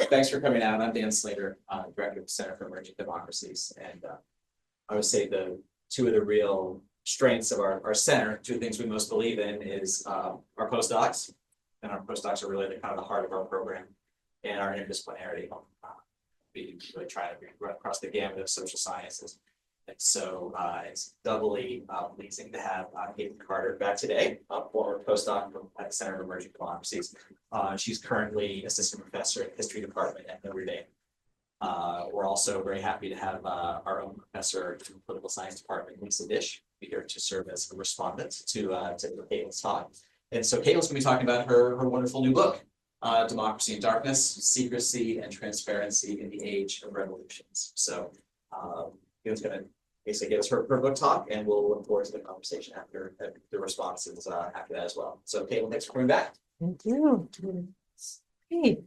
Thanks for coming out. I'm Dan Slater, Director of the Center for Emerging Democracies. And I would say two of the real strengths of our center, two things we most believe in is our postdocs. And our postdocs are really the heart of our program and our interdisciplinarity. We really try to run across the gamut of social sciences. And so it's doubly pleasing to have Katlyn Carter back today, a former postdoc at the Center of Emerging Democracies. She's currently assistant professor in the history department at Notre. We're also very happy to have our own professor in the political science department, Lisa Dish, here to serve as a respondent to Katlyn's talk. And so Katlyn's going to be talking about her wonderful new book, Democracy in Darkness, Secrecy and Transparency in the Age of Revolutions. So Katlyn's going to basically give us her book talk, and we'll look forward to the conversation after the responses after that as well. So Katlyn, thanks for coming back. Thank you. Hey.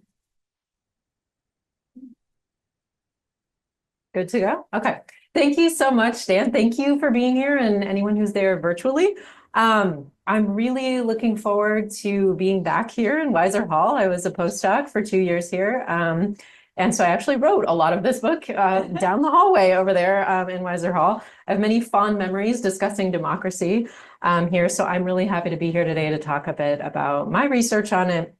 Good to go. Okay. Thank you so much, Dan. Thank you for being here and anyone who's there virtually. I'm really looking forward to being back here in Weiser Hall. I was a postdoc for 2 years here. And so I actually wrote a lot of this book down the hallway over there in Weiser Hall. I have many fond memories discussing democracy here. So I'm really happy to be here today to talk a bit about my research on it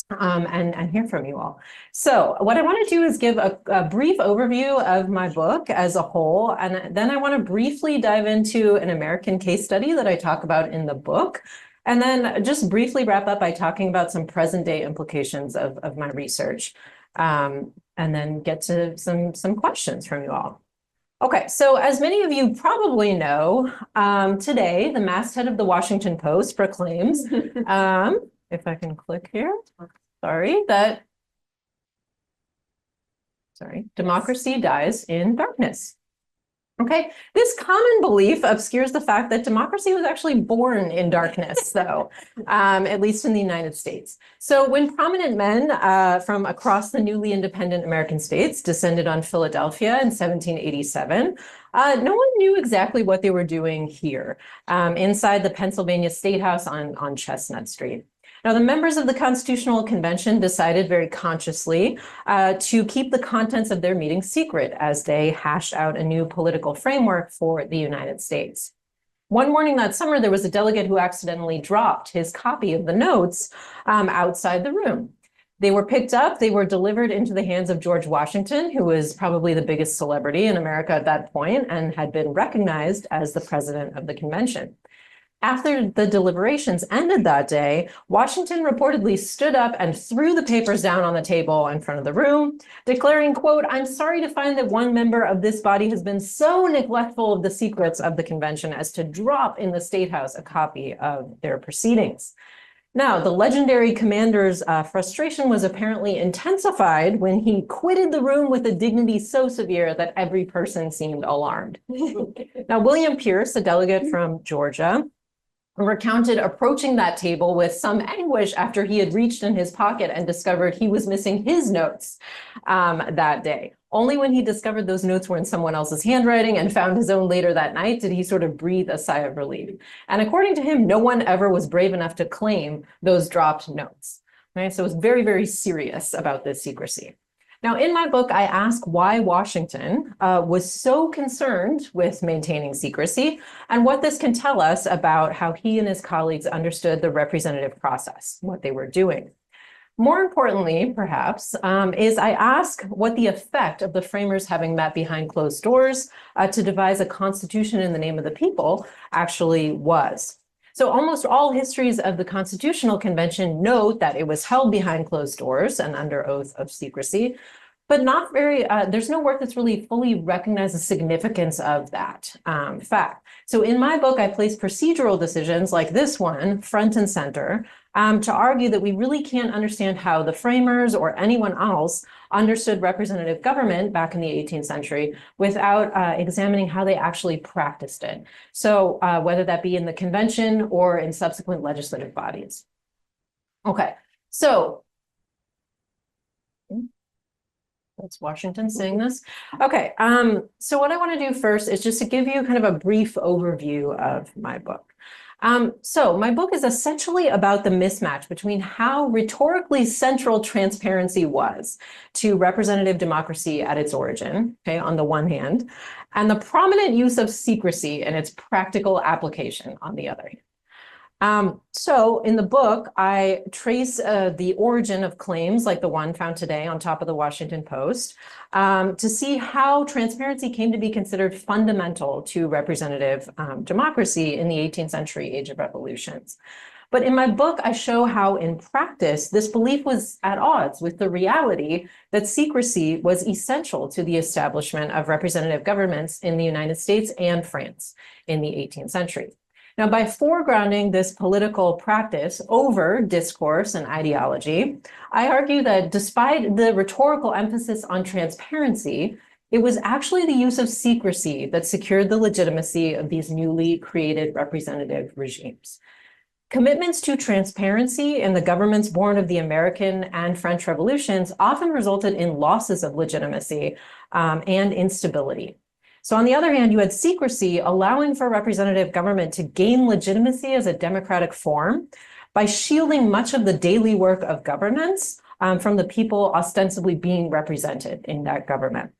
and hear from you all. So what I want to do is give a brief overview of my book as a whole. And then I want to briefly dive into an American case study that I talk about in the book. And then just briefly wrap up by talking about some present day implications of my research. And then get to some questions from you all. Okay, so as many of you probably know, today the masthead of the Washington Post proclaims, if I can click here, democracy dies in darkness. Okay, this common belief obscures the fact that democracy was actually born in darkness, though, at least in the United States. So when prominent men from across the newly independent American states descended on Philadelphia in 1787, no one knew exactly what they were doing here inside the Pennsylvania State House on Chestnut Street. Now, the members of the Constitutional Convention decided very consciously to keep the contents of their meeting secret as they hashed out a new political framework for the United States. One morning that summer, there was a delegate who accidentally dropped his copy of the notes outside the room. They were picked up, they were delivered into the hands of George Washington, who was probably the biggest celebrity in America at that point and had been recognized as the president of the convention. After the deliberations ended that day, Washington reportedly stood up and threw the papers down on the table in front of the room, declaring, quote, "I'm sorry to find that one member of this body has been so neglectful of the secrets of the convention as to drop in the State House a copy of their proceedings." Now, the legendary commander's frustration was apparently intensified when he quitted the room with a dignity so severe that every person seemed alarmed. Now, William Pierce, a delegate from Georgia, recounted approaching that table with some anguish after he had reached in his pocket and discovered he was missing his notes that day. Only when he discovered those notes were in someone else's handwriting and found his own later that night did he sort of breathe a sigh of relief. And according to him, no one ever was brave enough to claim those dropped notes. Right? So it was very, very serious about this secrecy. Now, in my book, I ask why Washington was so concerned with maintaining secrecy and what this can tell us about how he and his colleagues understood the representative process, what they were doing. More importantly, perhaps, is I ask what the effect of the framers having met behind closed doors to devise a constitution in the name of the people actually was. So almost all histories of the Constitutional Convention note that it was held behind closed doors and under oath of secrecy, but not very, there's no work that's really fully recognized the significance of that fact. So in my book, I place procedural decisions like this one front and center to argue that we really can't understand how the framers or anyone else understood representative government back in the 18th century without examining how they actually practiced it. So whether that be in the convention or in subsequent legislative bodies. Okay, so that's Washington saying this. Okay, so what I want to do first is just to give you kind of a brief overview of my book. So my book is essentially about the mismatch between how rhetorically central transparency was to representative democracy at its origin, okay, on the one hand, and the prominent use of secrecy and its practical application on the other hand. So in the book, I trace the origin of claims like the one found today on top of the Washington Post to see how transparency came to be considered fundamental to representative democracy in the 18th century age of revolutions. But in my book, I show how in practice, this belief was at odds with the reality that secrecy was essential to the establishment of representative governments in the United States and France in the 18th century. Now, by foregrounding this political practice over discourse and ideology, I argue that despite the rhetorical emphasis on transparency, it was actually the use of secrecy that secured the legitimacy of these newly created representative regimes. Commitments to transparency in the governments born of the American and French revolutions often resulted in losses of legitimacy and instability. So on the other hand, you had secrecy allowing for representative government to gain legitimacy as a democratic form by shielding much of the daily work of governments from the people ostensibly being represented in that government.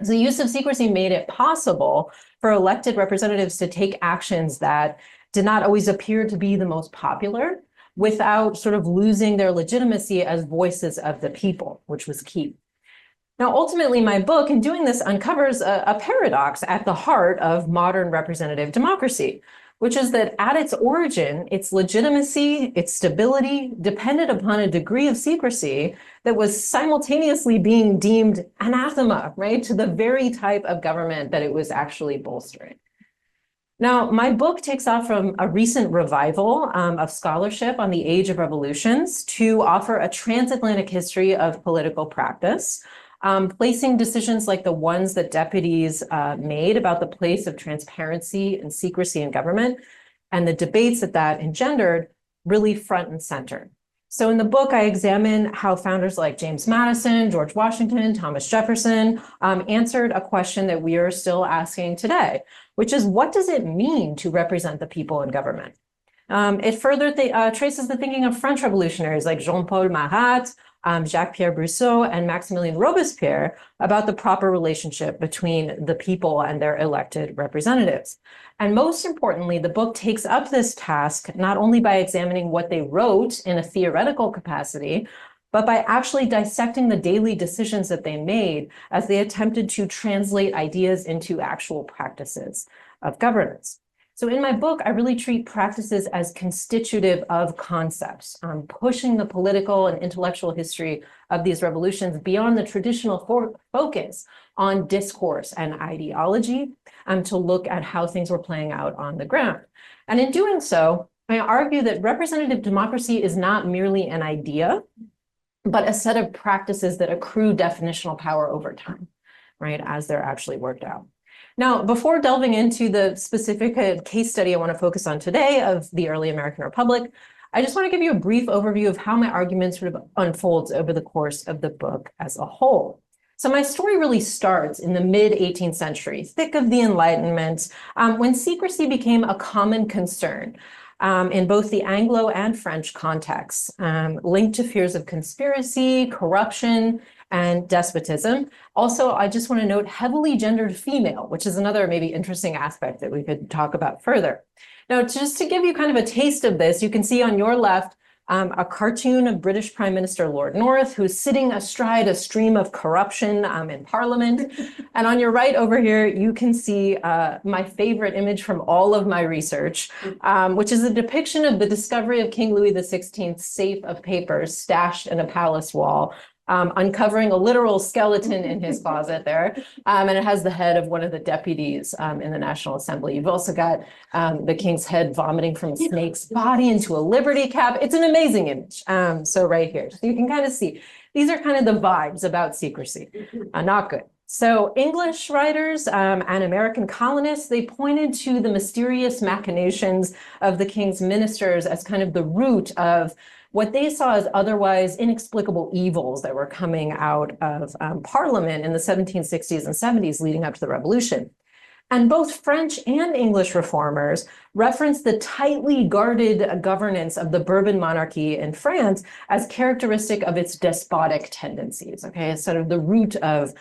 So the use of secrecy made it possible for elected representatives to take actions that did not always appear to be the most popular without sort of losing their legitimacy as voices of the people, which was key. Now, ultimately, my book in doing this uncovers a paradox at the heart of modern representative democracy, which is that at its origin, its legitimacy, its stability depended upon a degree of secrecy that was simultaneously being deemed anathema, right, to the very type of government that it was actually bolstering. Now, my book takes off from a recent revival of scholarship on the age of revolutions to offer a transatlantic history of political practice, placing decisions like the ones that deputies made about the place of transparency and secrecy in government and the debates that engendered really front and center. So in the book, I examine how founders like James Madison, George Washington, Thomas Jefferson answered a question that we are still asking today, which is, what does it mean to represent the people in government? It further traces the thinking of French revolutionaries like Jean-Paul Marat, Jacques-Pierre Brusseau, and Maximilien Robespierre about the proper relationship between the people and their elected representatives. And most importantly, the book takes up this task not only by examining what they wrote in a theoretical capacity, but by actually dissecting the daily decisions that they made as they attempted to translate ideas into actual practices of governance. So in my book, I really treat practices as constitutive of concepts, pushing the political and intellectual history of these revolutions beyond the traditional focus on discourse and ideology, to look at how things were playing out on the ground. And in doing so, I argue that representative democracy is not merely an idea, but a set of practices that accrue definitional power over time, right, as they're actually worked out. Now, before delving into the specific case study I want to focus on today of the early American Republic, I just want to give you a brief overview of how my argument sort of unfolds over the course of the book as a whole. So my story really starts in the mid-18th century, thick of the Enlightenment, when secrecy became a common concern in both the Anglo and French contexts, linked to fears of conspiracy, corruption, and despotism. Also, I just want to note heavily gendered female, which is another maybe interesting aspect that we could talk about further. Now, just to give you kind of a taste of this, you can see on your left a cartoon of British Prime Minister Lord North, who's sitting astride a stream of corruption in Parliament. And on your right over here, you can see my favorite image from all of my research, which is a depiction of the discovery of King Louis XVI's safe of papers stashed in a palace wall, uncovering a literal skeleton in his closet there. And it has the head of one of the deputies in the National Assembly. You've also got the king's head vomiting from a snake's body into a liberty cap. It's an amazing image. So right here, so you can kind of see, these are kind of the vibes about secrecy, not good. So English writers and American colonists, they pointed to the mysterious machinations of the king's ministers as kind of the root of what they saw as otherwise inexplicable evils that were coming out of Parliament in the 1760s and 70s leading up to the revolution. And both French and English reformers reference the tightly guarded governance of the Bourbon monarchy in France as characteristic of its despotic tendencies, okay? It's sort of the root of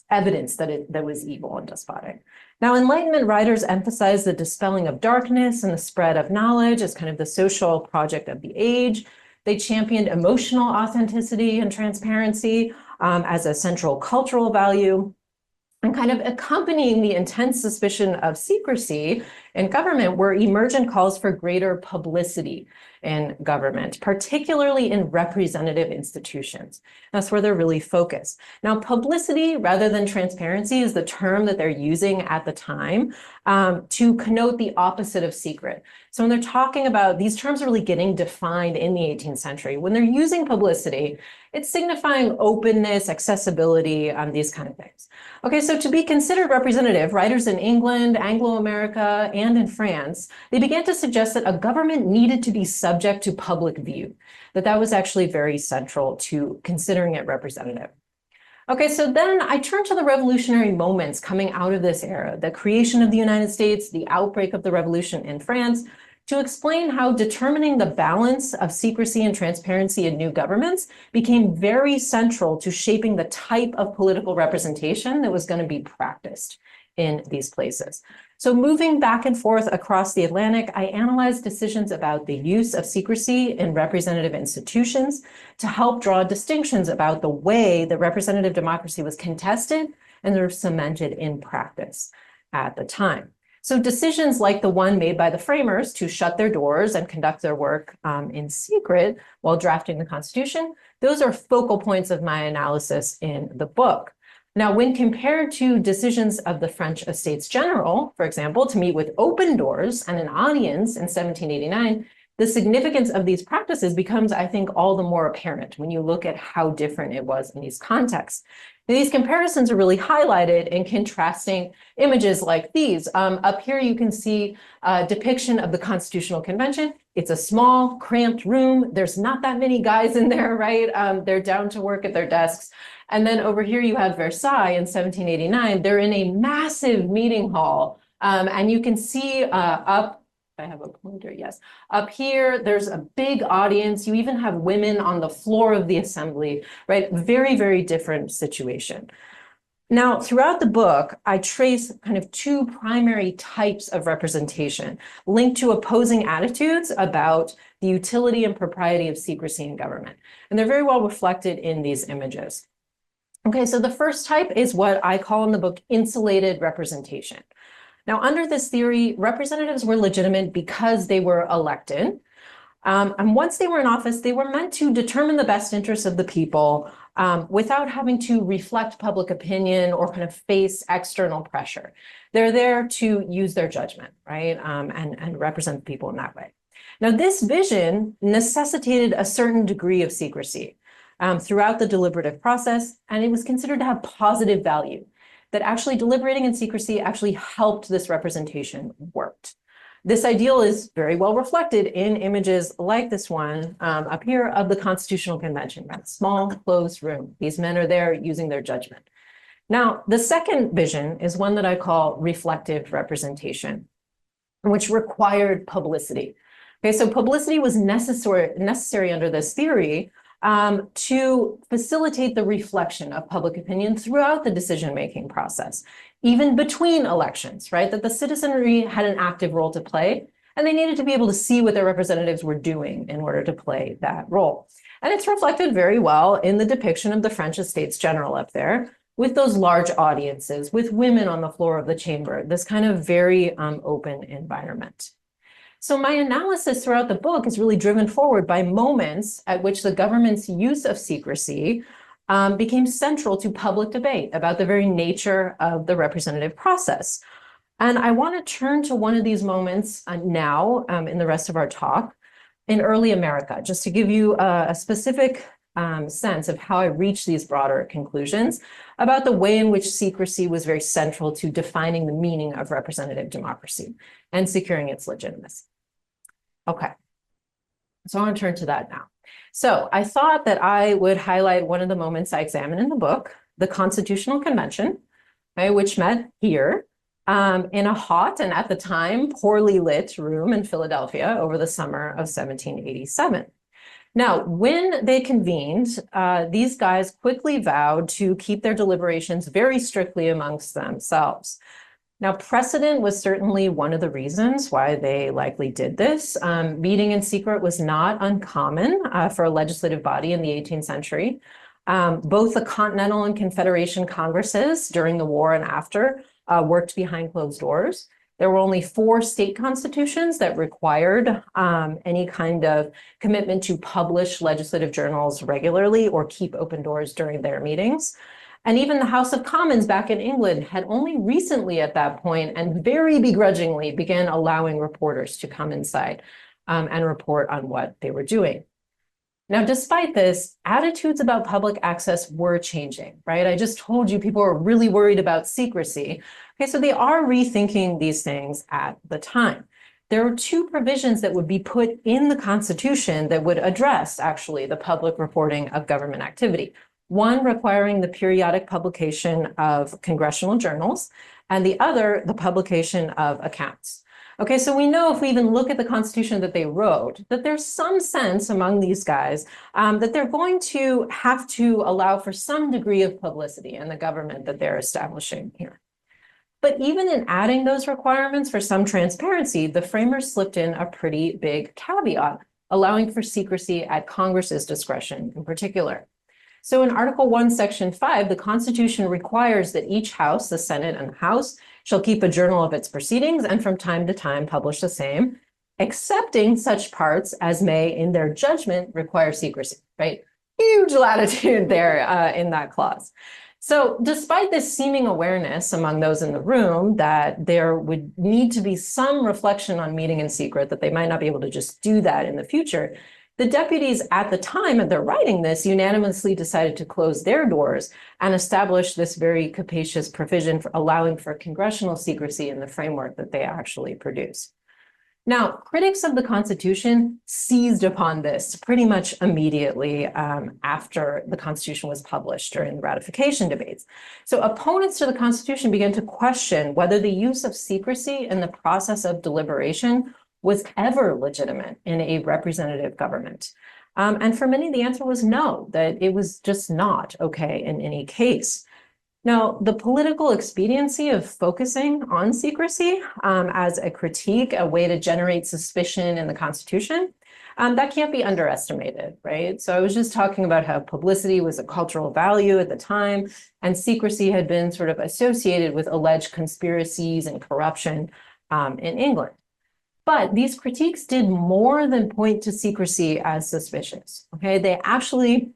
evidence that was evil and despotic. Now, Enlightenment writers emphasize the dispelling of darkness and the spread of knowledge as kind of the social project of the age. They championed emotional authenticity and transparency as a central cultural value. And kind of accompanying the intense suspicion of secrecy in government were emergent calls for greater publicity in government, particularly in representative institutions. That's where they're really focused. Now, publicity rather than transparency is the term that they're using at the time to connote the opposite of secret. So when they're talking about, these terms are really getting defined in the 18th century. When they're using publicity, it's signifying openness, accessibility, these kind of things. Okay, so to be considered representative, writers in England, Anglo-America, and in France, they began to suggest that a government needed to be subject to public view, that was actually very central to considering it representative. Okay, so then I turn to the revolutionary moments coming out of this era, the creation of the United States, the outbreak of the revolution in France, to explain how determining the balance of secrecy and transparency in new governments became very central to shaping the type of political representation that was going to be practiced in these places. So moving back and forth across the Atlantic, I analyzed decisions about the use of secrecy in representative institutions to help draw distinctions about the way that representative democracy was contested and sort of cemented in practice at the time. So decisions like the one made by the framers to shut their doors and conduct their work in secret while drafting the Constitution, those are focal points of my analysis in the book. Now, when compared to decisions of the French Estates General, for example, to meet with open doors and an audience in 1789, the significance of these practices becomes, I think, all the more apparent when you look at how different it was in these contexts. And these comparisons are really highlighted in contrasting images like these. Up here, you can see a depiction of the Constitutional Convention. It's a small, cramped room. There's not that many guys in there, right? They're down to work at their desks. And then over here, you have Versailles in 1789. They're in a massive meeting hall. And you can see up, I have a pointer, yes. Up here, there's a big audience. You even have women on the floor of the assembly, right? Very, very different situation. Now, throughout the book, I trace kind of two primary types of representation linked to opposing attitudes about the utility and propriety of secrecy in government. And they're very well reflected in these images. Okay, so the first type is what I call in the book insulated representation. Now, under this theory, representatives were legitimate because they were elected. And once they were in office, they were meant to determine the best interests of the people without having to reflect public opinion or kind of face external pressure. They're there to use their judgment, right? And represent people in that way. Now, this vision necessitated a certain degree of secrecy throughout the deliberative process, and it was considered to have positive value, that actually deliberating in secrecy actually helped this representation worked. This ideal is very well reflected in images like this one up here of the Constitutional Convention, that small closed room. These men are there using their judgment. Now, the second vision is one that I call reflective representation, which required publicity. Okay, so publicity was necessary under this theory to facilitate the reflection of public opinion throughout the decision-making process, even between elections, right? That the citizenry had an active role to play, and they needed to be able to see what their representatives were doing in order to play that role. And it's reflected very well in the depiction of the French Estates General up there, with those large audiences, with women on the floor of the chamber, this kind of very open environment. So my analysis throughout the book is really driven forward by moments at which the government's use of secrecy became central to public debate about the very nature of the representative process. And I want to turn to one of these moments now in the rest of our talk in early America, just to give you a specific sense of how I reached these broader conclusions about the way in which secrecy was very central to defining the meaning of representative democracy and securing its legitimacy. Okay, so I want to turn to that now. So I thought that I would highlight one of the moments I examine in the book, the Constitutional Convention, right, which met here in a hot and at the time poorly lit room in Philadelphia over the summer of 1787. Now, when they convened, these guys quickly vowed to keep their deliberations very strictly amongst themselves. Now, precedent was certainly one of the reasons why they likely did this. Meeting in secret was not uncommon for a legislative body in the 18th century. Both the Continental and Confederation Congresses during the war and after worked behind closed doors. There were only 4 state constitutions that required any kind of commitment to publish legislative journals regularly or keep open doors during their meetings. And even the House of Commons back in England had only recently at that point and very begrudgingly began allowing reporters to come inside and report on what they were doing. Now, despite this, attitudes about public access were changing, right? I just told you people were really worried about secrecy. Okay, so they are rethinking these things at the time. There were 2 provisions that would be put in the Constitution that would address actually the public reporting of government activity. One requiring the periodic publication of congressional journals, and the other, the publication of accounts. Okay, so we know if we even look at the Constitution that they wrote, that there's some sense among these guys that they're going to have to allow for some degree of publicity in the government that they're establishing here. But even in adding those requirements for some transparency, the framers slipped in a pretty big caveat, allowing for secrecy at Congress's discretion in particular. So in Article 1, Section 5, the Constitution requires that each House, the Senate and the House, shall keep a journal of its proceedings and from time to time publish the same, excepting such parts as may, in their judgment, require secrecy, right? Huge latitude there in that clause. So despite this seeming awareness among those in the room that there would need to be some reflection on meeting in secret, that they might not be able to just do that in the future, the deputies at the time of their writing this unanimously decided to close their doors and establish this very capacious provision for allowing for congressional secrecy in the framework that they actually produced. Now, critics of the Constitution seized upon this pretty much immediately after the Constitution was published during the ratification debates. So opponents to the Constitution began to question whether the use of secrecy in the process of deliberation was ever legitimate in a representative government. And for many, the answer was no, that it was just not okay in any case. Now, the political expediency of focusing on secrecy as a critique, a way to generate suspicion in the Constitution, that can't be underestimated, right? So I was just talking about how publicity was a cultural value at the time, and secrecy had been sort of associated with alleged conspiracies and corruption in England. But these critiques did more than point to secrecy as suspicious, okay? They actually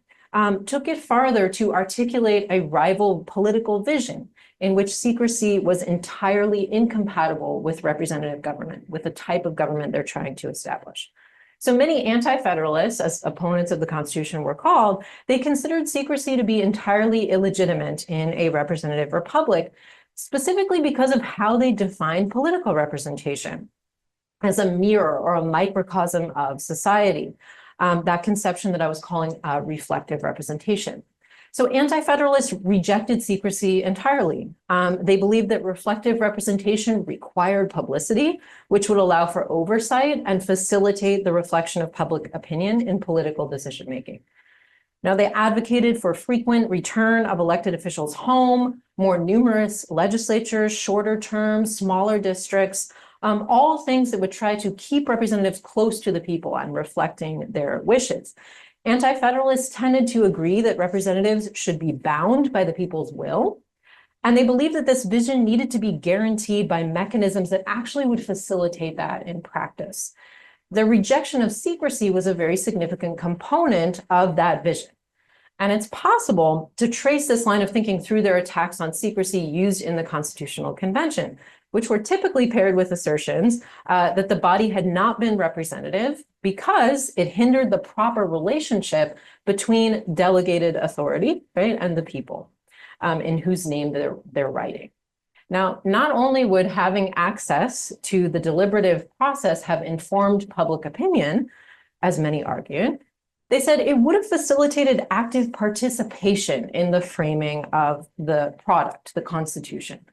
took it farther to articulate a rival political vision in which secrecy was entirely incompatible with representative government, with the type of government they're trying to establish. So many anti-federalists, as opponents of the Constitution were called, they considered secrecy to be entirely illegitimate in a representative republic, specifically because of how they define political representation as a mirror or a microcosm of society, that conception that I was calling reflective representation. So anti-federalists rejected secrecy entirely. They believed that reflective representation required publicity, which would allow for oversight and facilitate the reflection of public opinion in political decision-making. Now, they advocated for frequent return of elected officials home, more numerous legislatures, shorter terms, smaller districts, all things that would try to keep representatives close to the people and reflecting their wishes. Anti-federalists tended to agree that representatives should be bound by the people's will, and they believed that this vision needed to be guaranteed by mechanisms that actually would facilitate that in practice. The rejection of secrecy was a very significant component of that vision. And it's possible to trace this line of thinking through their attacks on secrecy used in the Constitutional Convention, which were typically paired with assertions that the body had not been representative because it hindered the proper relationship between delegated authority, right, and the people in whose name they're writing. Now, not only would having access to the deliberative process have informed public opinion, as many argued, they said it would have facilitated active participation in the framing of the product, the Constitution.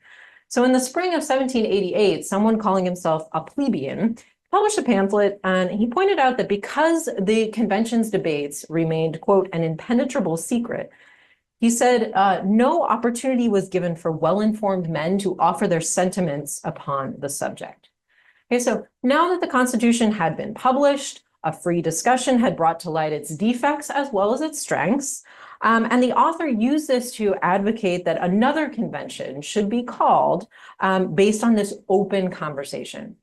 So in the spring of 1788, someone calling himself a plebeian published a pamphlet, and he pointed out that because the convention's debates remained, quote, an impenetrable secret, he said no opportunity was given for well-informed men to offer their sentiments upon the subject. Okay, so now that the Constitution had been published, a free discussion had brought to light its defects as well as its strengths, and the author used this to advocate that another convention should be called based on this open conversation.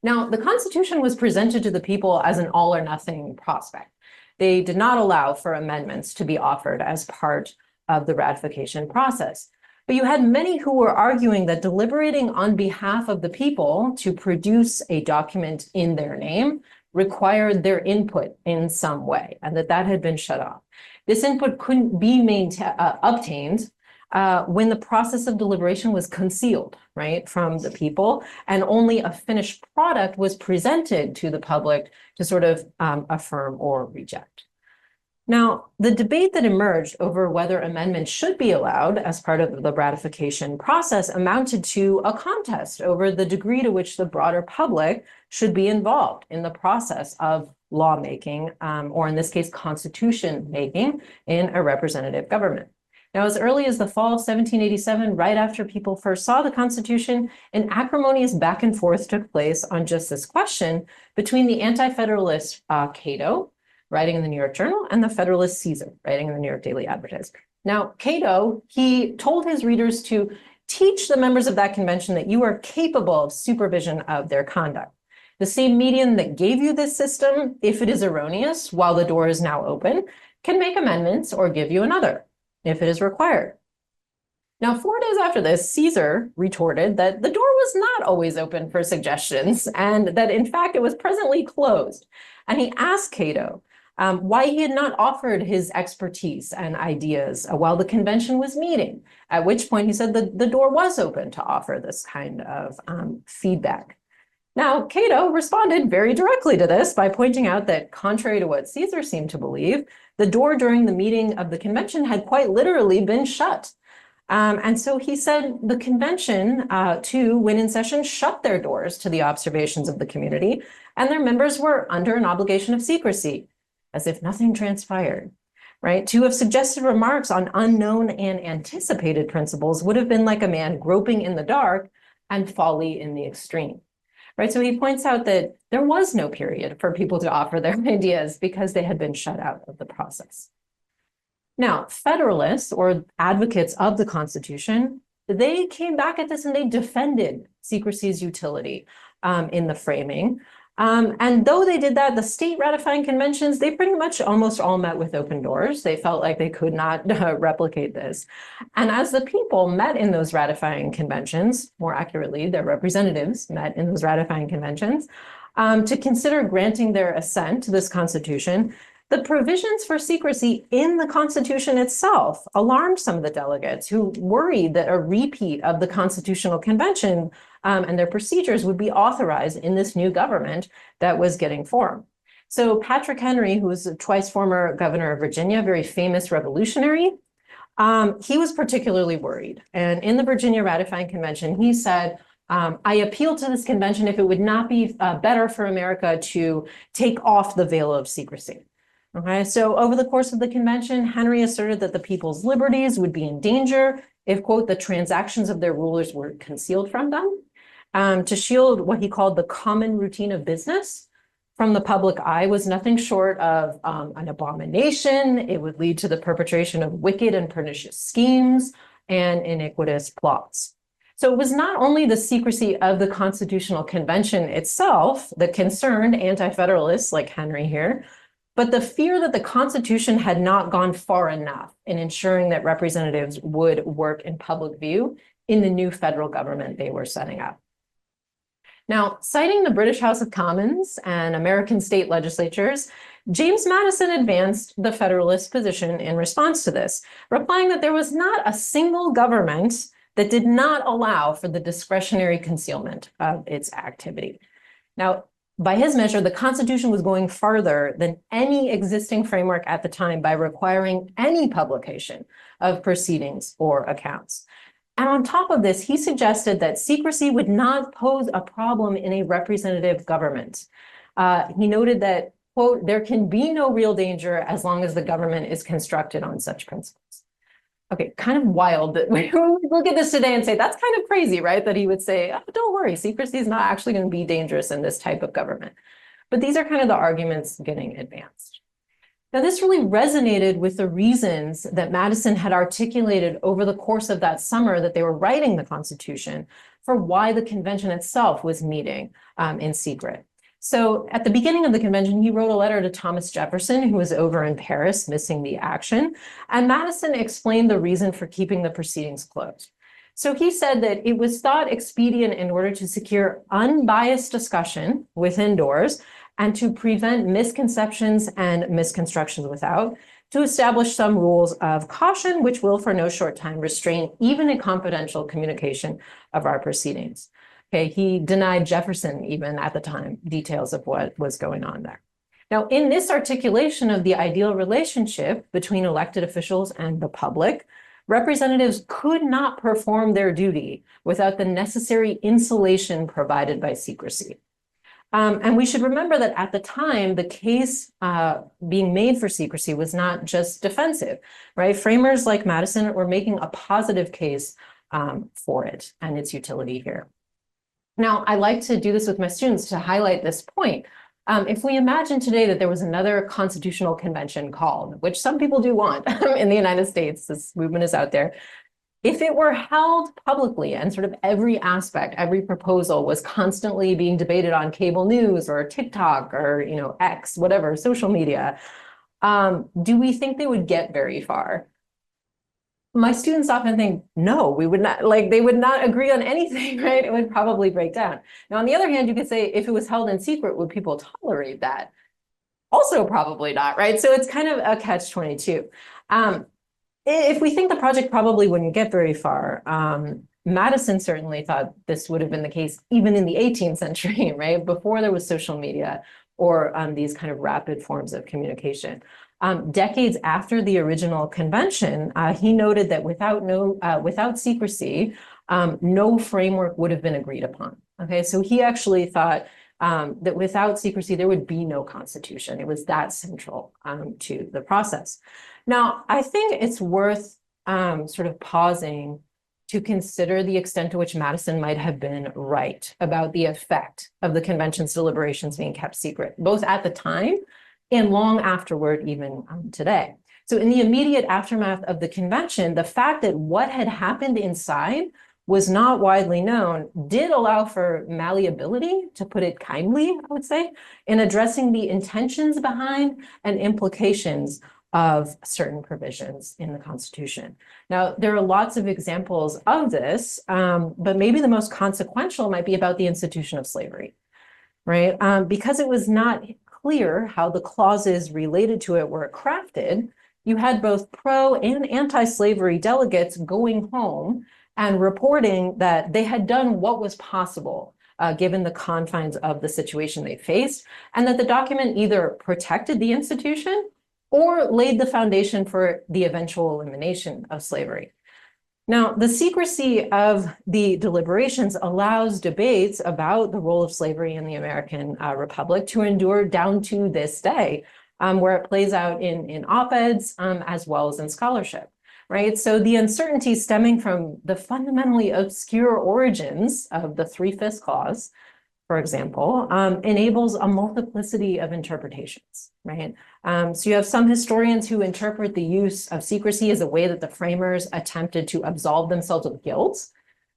Now, the Constitution was presented to the people as an all or nothing prospect. They did not allow for amendments to be offered as part of the ratification process. But you had many who were arguing that deliberating on behalf of the people to produce a document in their name required their input in some way, and that had been shut off. This input couldn't be obtained when the process of deliberation was concealed, right, from the people, and only a finished product was presented to the public to sort of affirm or reject. Now, the debate that emerged over whether amendments should be allowed as part of the ratification process amounted to a contest over the degree to which the broader public should be involved in the process of lawmaking, or in this case, constitution making in a representative government. Now, as early as the fall of 1787, right after people first saw the Constitution, an acrimonious back and forth took place on just this question between the anti-federalist Cato, writing in the New York Journal, and the Federalist Caesar, writing in the New York Daily Advertiser. Now, Cato, he told his readers to teach the members of that convention that you are capable of supervision of their conduct. The same medium that gave you this system, if it is erroneous, while the door is now open, can make amendments or give you another, if it is required. Now, 4 days after this, Caesar retorted that the door was not always open for suggestions, and that in fact it was presently closed. And he asked Cato why he had not offered his expertise and ideas while the convention was meeting, at which point he said that the door was open to offer this kind of feedback. Now, Cato responded very directly to this by pointing out that, contrary to what Caesar seemed to believe, the door during the meeting of the convention had quite literally been shut. And so he said the convention, too, when in session, shut their doors to the observations of the community, and their members were under an obligation of secrecy, as if nothing transpired, right? To have suggested remarks on unknown and anticipated principles would have been like a man groping in the dark and folly in the extreme, right? So he points out that there was no period for people to offer their ideas because they had been shut out of the process. Now, Federalists, or advocates of the Constitution, they came back at this and they defended secrecy's utility in the framing. And though they did that, the state ratifying conventions, they pretty much almost all met with open doors. They felt like they could not replicate this. And as the people met in those ratifying conventions, more accurately, their representatives met in those ratifying conventions, to consider granting their assent to this Constitution, the provisions for secrecy in the Constitution itself alarmed some of the delegates who worried that a repeat of the Constitutional Convention and their procedures would be authorized in this new government that was getting formed. So Patrick Henry, who was a twice former governor of Virginia, very famous revolutionary, he was particularly worried. And in the Virginia Ratifying Convention, he said, I appeal to this convention if it would not be better for America to take off the veil of secrecy. Okay, so over the course of the convention, Henry asserted that the people's liberties would be in danger if, quote, the transactions of their rulers were concealed from them, to shield what he called the common routine of business from the public eye was nothing short of an abomination. It would lead to the perpetration of wicked and pernicious schemes and iniquitous plots. So it was not only the secrecy of the Constitutional Convention itself that concerned anti-federalists like Henry here, but the fear that the Constitution had not gone far enough in ensuring that representatives would work in public view in the new federal government they were setting up. Now, citing the British House of Commons and American state legislatures, James Madison advanced the Federalist position in response to this, replying that there was not a single government that did not allow for the discretionary concealment of its activity. Now, by his measure, the Constitution was going farther than any existing framework at the time by requiring any publication of proceedings or accounts. And on top of this, he suggested that secrecy would not pose a problem in a representative government. He noted that, quote, there can be no real danger as long as the government is constructed on such principles. Okay, kind of wild that we look at this today and say, that's kind of crazy, right? That he would say, oh, don't worry, secrecy is not actually going to be dangerous in this type of government. But these are kind of the arguments getting advanced. Now, this really resonated with the reasons that Madison had articulated over the course of that summer that they were writing the Constitution for why the convention itself was meeting in secret. So at the beginning of the convention, he wrote a letter to Thomas Jefferson, who was over in Paris missing the action, and Madison explained the reason for keeping the proceedings closed. So he said that it was thought expedient in order to secure unbiased discussion within doors and to prevent misconceptions and misconstructions without, to establish some rules of caution, which will for no short time restrain even a confidential communication of our proceedings. Okay, he denied Jefferson even at the time details of what was going on there. Now, in this articulation of the ideal relationship between elected officials and the public, representatives could not perform their duty without the necessary insulation provided by secrecy. And we should remember that at the time, the case being made for secrecy was not just defensive, right? Framers like Madison were making a positive case for it and its utility here. Now, I like to do this with my students to highlight this point. If we imagine today that there was another constitutional convention called, which some people do want in the United States, this movement is out there. If it were held publicly and sort of every aspect, every proposal was constantly being debated on cable news or TikTok or, you know, X, whatever, social media, do we think they would get very far? My students often think, no, we would not, like they would not agree on anything, right? It would probably break down. Now, on the other hand, you could say if it was held in secret, would people tolerate that? Also probably not, right? So it's kind of a catch-22. If we think the project probably wouldn't get very far, Madison certainly thought this would have been the case even in the 18th century, right? Before there was social media or these kind of rapid forms of communication. Decades after the original convention, he noted that without secrecy, no framework would have been agreed upon. Okay, so he actually thought that without secrecy, there would be no constitution. It was that central to the process. Now, I think it's worth sort of pausing to consider the extent to which Madison might have been right about the effect of the convention's deliberations being kept secret, both at the time and long afterward, even today. So in the immediate aftermath of the convention, the fact that what had happened inside was not widely known did allow for malleability, to put it kindly, I would say, in addressing the intentions behind and implications of certain provisions in the Constitution. Now, there are lots of examples of this, but maybe the most consequential might be about the institution of slavery, right? Because it was not clear how the clauses related to it were crafted, you had both pro and anti-slavery delegates going home and reporting that they had done what was possible given the confines of the situation they faced, and that the document either protected the institution or laid the foundation for the eventual elimination of slavery. Now, the secrecy of the deliberations allows debates about the role of slavery in the American Republic to endure down to this day, where it plays out in op-eds as well as in scholarship, right? So the uncertainty stemming from the fundamentally obscure origins of the 3/5 clause, for example, enables a multiplicity of interpretations, right? So you have some historians who interpret the use of secrecy as a way that the framers attempted to absolve themselves of guilt,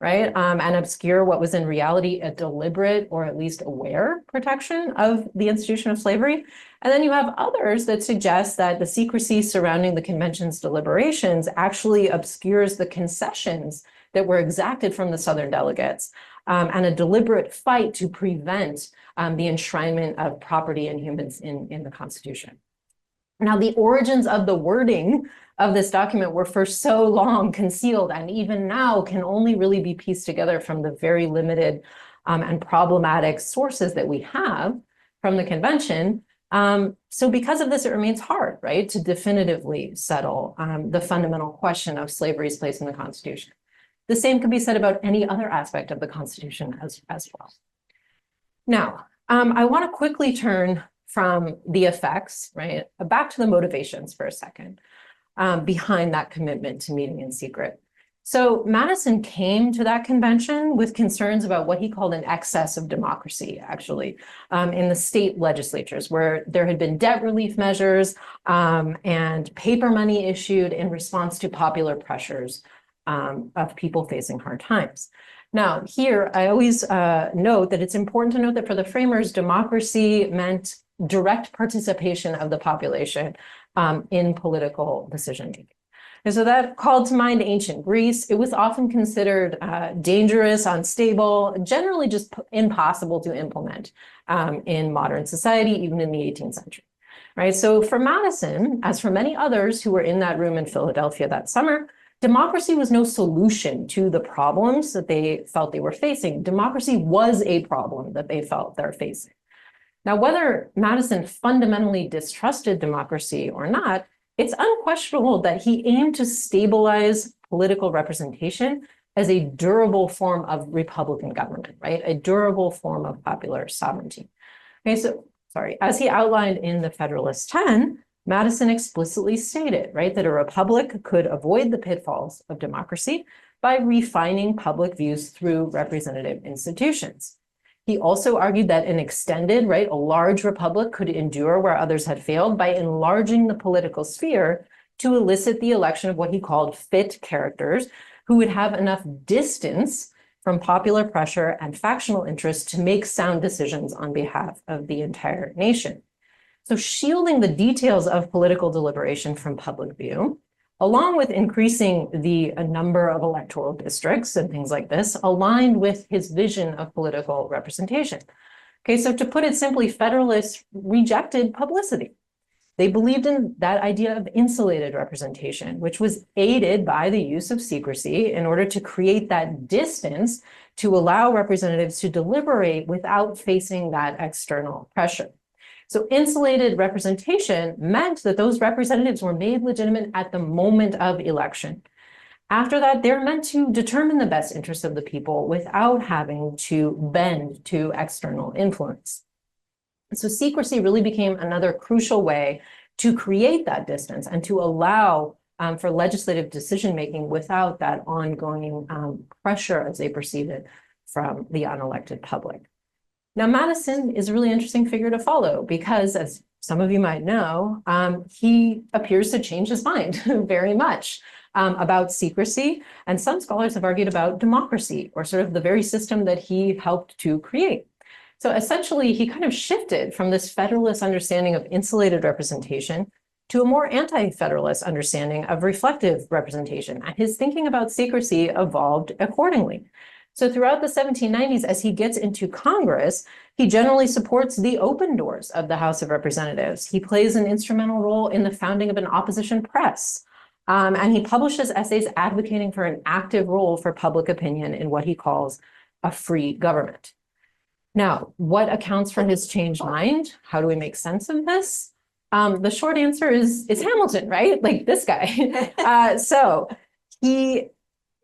right? And obscure what was in reality a deliberate or at least aware protection of the institution of slavery. And then you have others that suggest that the secrecy surrounding the convention's deliberations actually obscures the concessions that were exacted from the Southern delegates and a deliberate fight to prevent the enshrinement of property and humans in the Constitution. Now, the origins of the wording of this document were for so long concealed, and even now can only really be pieced together from the very limited and problematic sources that we have from the convention. So because of this, it remains hard, right, to definitively settle the fundamental question of slavery's place in the Constitution. The same can be said about any other aspect of the Constitution as well. Now, I want to quickly turn from the effects, right, back to the motivations for a second, behind that commitment to meeting in secret. So Madison came to that convention with concerns about what he called an excess of democracy, actually, in the state legislatures, where there had been debt relief measures and paper money issued in response to popular pressures of people facing hard times. Now, here, I always note that it's important to note that for the framers, democracy meant direct participation of the population in political decision-making. And so that called to mind ancient Greece. It was often considered dangerous, unstable, generally just impossible to implement in modern society, even in the 18th century, right? So for Madison, as for many others who were in that room in Philadelphia that summer, democracy was no solution to the problems that they felt they were facing. Democracy was a problem that they felt they're facing. Now, whether Madison fundamentally distrusted democracy or not, it's unquestionable that he aimed to stabilize political representation as a durable form of Republican government, right? A durable form of popular sovereignty. Okay, so, as he outlined in the Federalist 10, Madison explicitly stated, right, that a republic could avoid the pitfalls of democracy by refining public views through representative institutions. He also argued that an extended, right, a large republic could endure where others had failed by enlarging the political sphere to elicit the election of what he called fit characters who would have enough distance from popular pressure and factional interest to make sound decisions on behalf of the entire nation. So shielding the details of political deliberation from public view, along with increasing the number of electoral districts and things like this, aligned with his vision of political representation. Okay, so to put it simply, Federalists rejected publicity. They believed in that idea of insulated representation, which was aided by the use of secrecy in order to create that distance to allow representatives to deliberate without facing that external pressure. So insulated representation meant that those representatives were made legitimate at the moment of election. After that, they're meant to determine the best interests of the people without having to bend to external influence. So secrecy really became another crucial way to create that distance and to allow for legislative decision-making without that ongoing pressure as they perceive it from the unelected public. Now, Madison is a really interesting figure to follow because, as some of you might know, he appears to change his mind very much about secrecy. And some scholars have argued about democracy, or sort of the very system that he helped to create. So essentially, he kind of shifted from this Federalist understanding of insulated representation to a more anti-Federalist understanding of reflective representation. And his thinking about secrecy evolved accordingly. So throughout the 1790s, as he gets into Congress, he generally supports the open doors of the House of Representatives. He plays an instrumental role in the founding of an opposition press. And he publishes essays advocating for an active role for public opinion in what he calls a free government. Now, what accounts for his changed mind? How do we make sense of this? The short answer is Hamilton, right? Like this guy. So he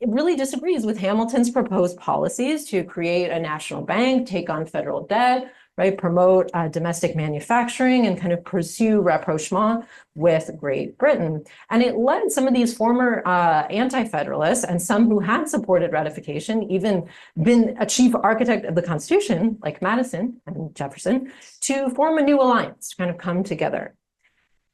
really disagrees with Hamilton's proposed policies to create a national bank, take on federal debt, right, promote domestic manufacturing, and kind of pursue rapprochement with Great Britain. And it led some of these former anti-federalists and some who had supported ratification, even been a chief architect of the Constitution, like Madison and Jefferson, to form a new alliance, to kind of come together.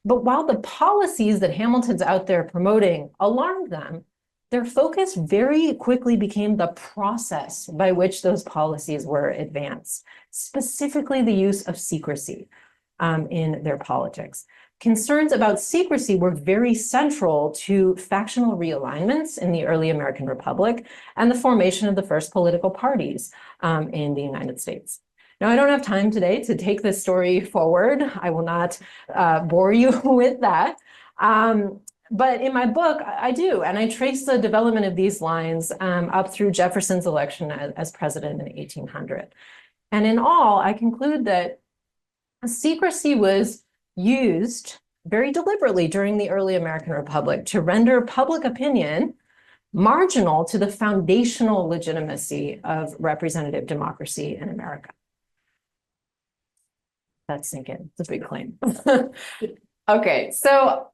But while the policies that Hamilton's out there promoting alarmed them, their focus very quickly became the process by which those policies were advanced, specifically the use of secrecy in their politics. Concerns about secrecy were very central to factional realignments in the early American Republic and the formation of the first political parties in the United States. Now, I don't have time today to take this story forward. I will not bore you with that. But in my book, I do, and I trace the development of these lines up through Jefferson's election as president in 1800. And in all, I conclude that secrecy was used very deliberately during the early American Republic to render public opinion marginal to the foundational legitimacy of representative democracy in America. That's sinking. It's a big claim. Okay, so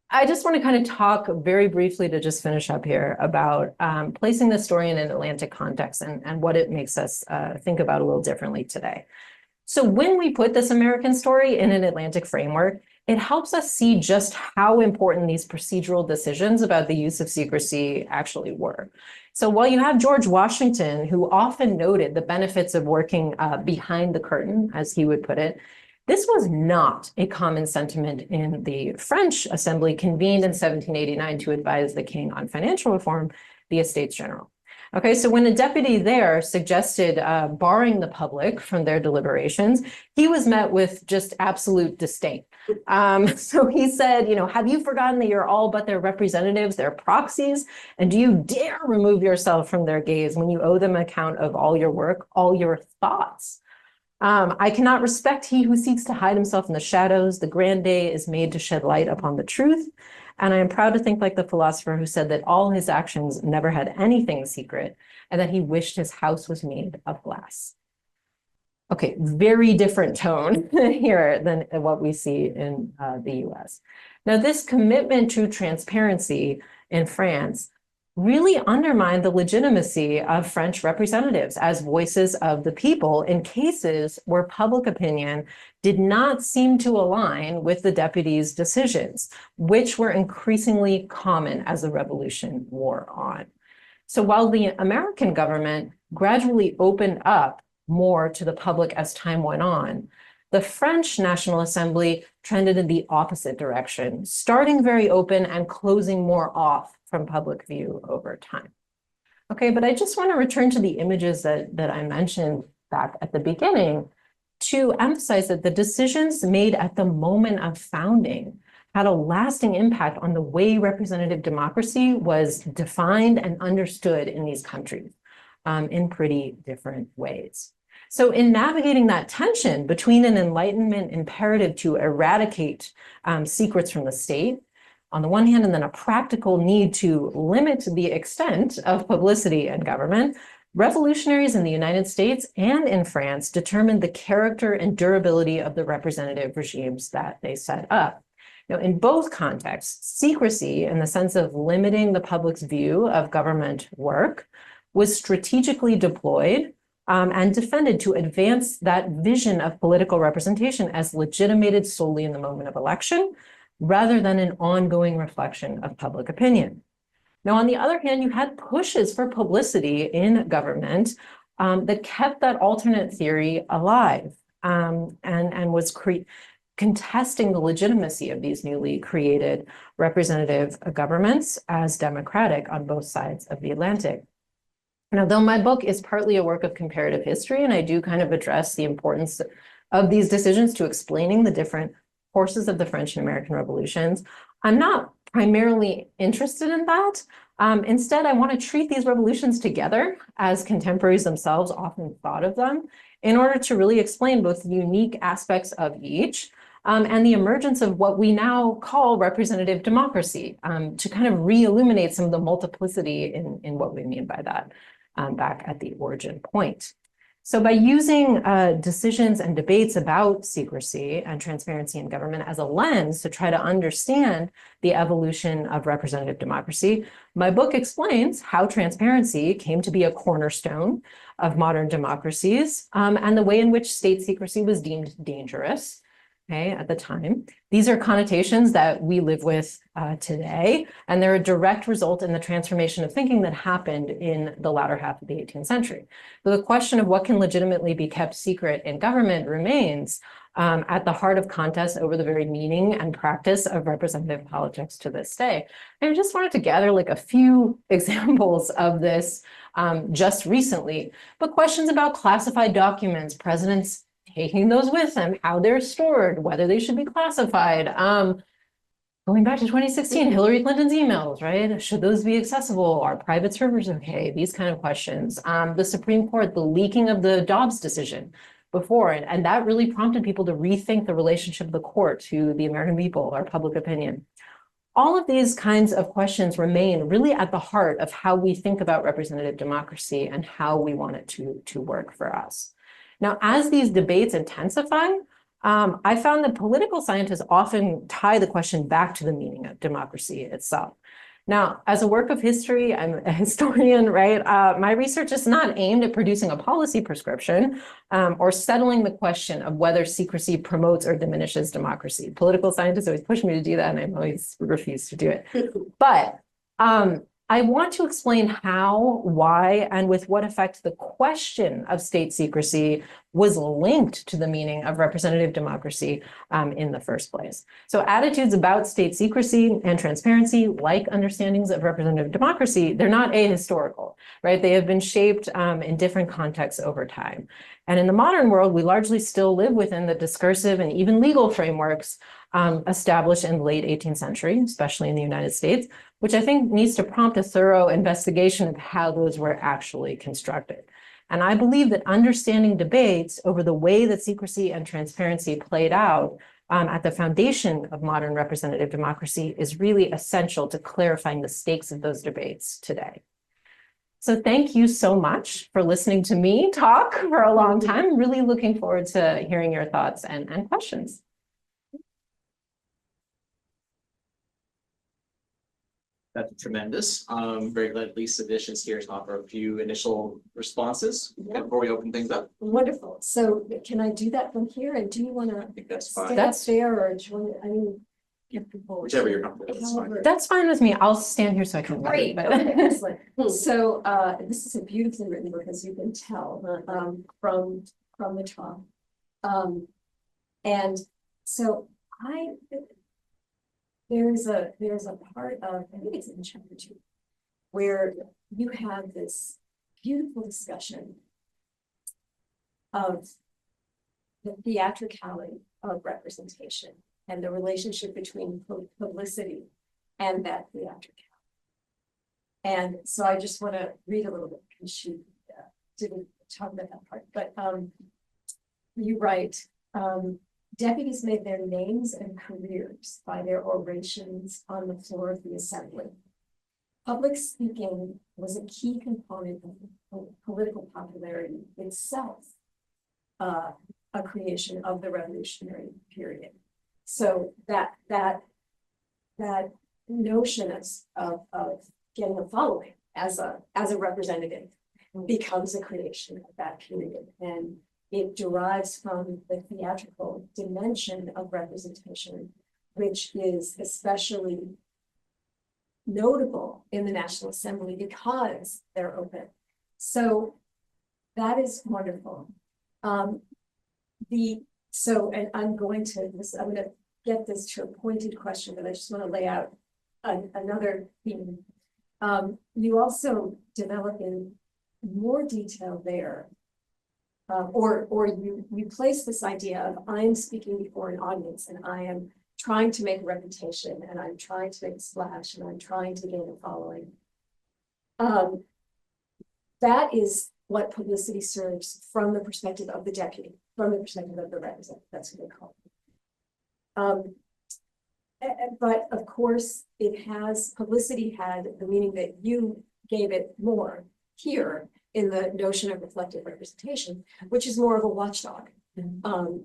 I just want to kind of talk very briefly to just finish up here about placing the story in an Atlantic context and what it makes us think about a little differently today. So when we put this American story in an Atlantic framework, it helps us see just how important these procedural decisions about the use of secrecy actually were. So while you have George Washington, who often noted the benefits of working behind the curtain, as he would put it, this was not a common sentiment in the French Assembly convened in 1789 to advise the king on financial reform, the Estates General. Okay, so when a deputy there suggested barring the public from their deliberations, he was met with just absolute disdain. So he said, have you forgotten that you're all but their representatives, their proxies? And do you dare remove yourself from their gaze when you owe them account of all your work, all your thoughts? I cannot respect he who seeks to hide himself in the shadows. The grand day is made to shed light upon the truth. And I am proud to think like the philosopher who said that all his actions never had anything secret and that he wished his house was made of glass. Okay, very different tone here than what we see in the US. Now, this commitment to transparency in France really undermined the legitimacy of French representatives as voices of the people in cases where public opinion did not seem to align with the deputies' decisions, which were increasingly common as the revolution wore on. So while the American government gradually opened up more to the public as time went on, the French National Assembly trended in the opposite direction, starting very open and closing more off from public view over time. Okay, but I just want to return to the images that I mentioned back at the beginning to emphasize that the decisions made at the moment of founding had a lasting impact on the way representative democracy was defined and understood in these countries in pretty different ways. So in navigating that tension between an Enlightenment imperative to eradicate secrets from the state, on the one hand, and then a practical need to limit the extent of publicity in government, revolutionaries in the United States and in France determined the character and durability of the representative regimes that they set up. Now, in both contexts, secrecy, in the sense of limiting the public's view of government work, was strategically deployed and defended to advance that vision of political representation as legitimated solely in the moment of election, rather than an ongoing reflection of public opinion. Now, on the other hand, you had pushes for publicity in government that kept that alternate theory alive and was contesting the legitimacy of these newly created representative governments as democratic on both sides of the Atlantic. Now, though my book is partly a work of comparative history, and I do kind of address the importance of these decisions to explaining the different forces of the French and American revolutions, I'm not primarily interested in that. Instead, I want to treat these revolutions together as contemporaries themselves often thought of them in order to really explain both the unique aspects of each and the emergence of what we now call representative democracy to kind of re-illuminate some of the multiplicity in what we mean by that back at the origin point. So by using decisions and debates about secrecy and transparency in government as a lens to try to understand the evolution of representative democracy, my book explains how transparency came to be a cornerstone of modern democracies and the way in which state secrecy was deemed dangerous. Okay, at the time. These are connotations that we live with today, and they're a direct result in the transformation of thinking that happened in the latter half of the 18th century. So the question of what can legitimately be kept secret in government remains at the heart of contests over the very meaning and practice of representative politics to this day. And I just wanted to gather like a few examples of this just recently, but questions about classified documents, presidents taking those with them, how they're stored, whether they should be classified. Going back to 2016, Hillary Clinton's emails, right? Should those be accessible? Are private servers okay? These kind of questions. The Supreme Court, the leaking of the Dobbs decision before, and that really prompted people to rethink the relationship of the court to the American people or public opinion. all of these kinds of questions remain really at the heart of how we think about representative democracy and how we want it to work for us. Now, as these debates intensify, I found that political scientists often tie the question back to the meaning of democracy itself. Now, as a work of history, I'm a historian, right? My research is not aimed at producing a policy prescription or settling the question of whether secrecy promotes or diminishes democracy. Political scientists always push me to do that, and I always refuse to do it. But I want to explain how, why, and with what effect the question of state secrecy was linked to the meaning of representative democracy in the first place. So attitudes about state secrecy and transparency, like understandings of representative democracy, they're not ahistorical, right? They have been shaped in different contexts over time. And in the modern world, we largely still live within the discursive and even legal frameworks established in the late 18th century, especially in the United States, which I think needs to prompt a thorough investigation of how those were actually constructed. And I believe that understanding debates over the way that secrecy and transparency played out at the foundation of modern representative democracy is really essential to clarifying the stakes of those debates today. So thank you so much for listening to me talk for a long time. I'm really looking forward to hearing your thoughts and questions. That's tremendous. Very glad Lisa Dish is here to offer a few initial responses before we open things up. Wonderful. So can I do that from here? And do you want to I think that's stay fine. up there, or do you want to, I mean, give people. Whichever you're comfortable with, it's fine. However- That's fine with me. I'll stand here so I can Great. but Okay, excellent. So this is a beautifully written book, as you can tell, from the top. And so there's a part of, I think it's in chapter 2, where you have this beautiful discussion of the theatricality of representation and the relationship between publicity and that theatricality. And so I just want to read a little bit, because she didn't talk about that part, but you write, deputies made their names and careers by their orations on the floor of the assembly. Public speaking was a key component of political popularity itself, a creation of the revolutionary period. So that notion of getting a following as a representative becomes a creation of that period, and it derives from the theatrical dimension of representation, which is especially notable in the National Assembly because they're open. So that is wonderful. And I'm going to get this to a pointed question, but I just want to lay out another theme. You also develop in more detail there, or you place this idea of I'm speaking before an audience and I am trying to make a reputation and I'm trying to make a splash and I'm trying to gain a following. That is what publicity serves from the perspective of the deputy, from the perspective of the representative. That's what they call it. But of course, publicity had the meaning that you gave it more here in the notion of reflective representation, which is more of a watchdog,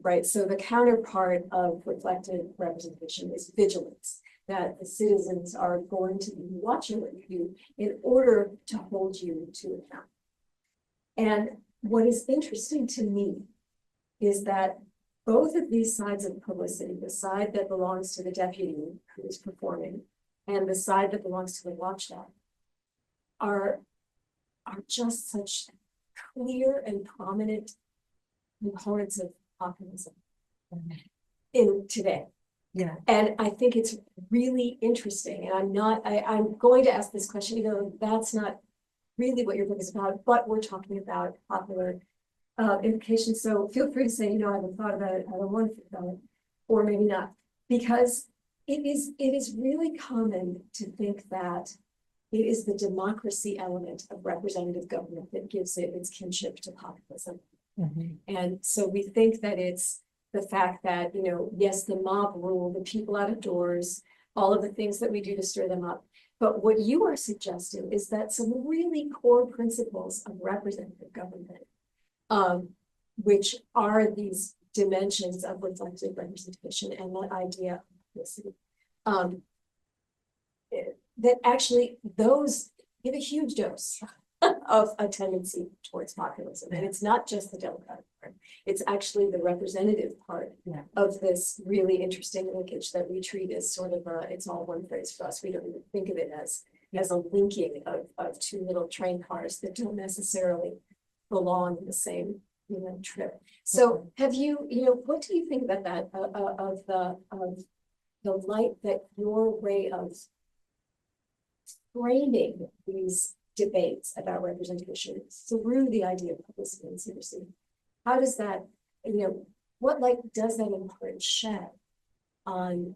right? So the counterpart of reflective representation is vigilance, that the citizens are going to be watching what you do in order to hold you to account. And what is interesting to me is that both of these sides of publicity, the side that belongs to the deputy who is performing and the side that belongs to the watchdog, are just such clear and prominent components of populism in today. Yeah. And I think it's really interesting. And I'm going to ask this question, even though that's not really what your book is about, but we're talking about popular implications. So feel free to say, I haven't thought about it, I don't want to think about it, or maybe not, because it is really common to think that it is the democracy element of representative government that gives it its kinship to populism. And so we think that it's the fact that, yes, the mob rule, the people out of doors, all of the things that we do to stir them up. But what you are suggesting is that some really core principles of representative government, which are these dimensions of reflective representation and that idea of publicity, that actually those give a huge dose of a tendency towards populism. And it's not just the Democratic part, it's actually the representative part of this really interesting linkage that we treat as sort of it's all one phrase for us. We don't even think of it as a linking of two little train cars that don't necessarily belong in the same, trip. So have you, what do you think about that, of the light that your way of framing these debates about representation through the idea of publicity and secrecy? How does that, what light does that in part shed on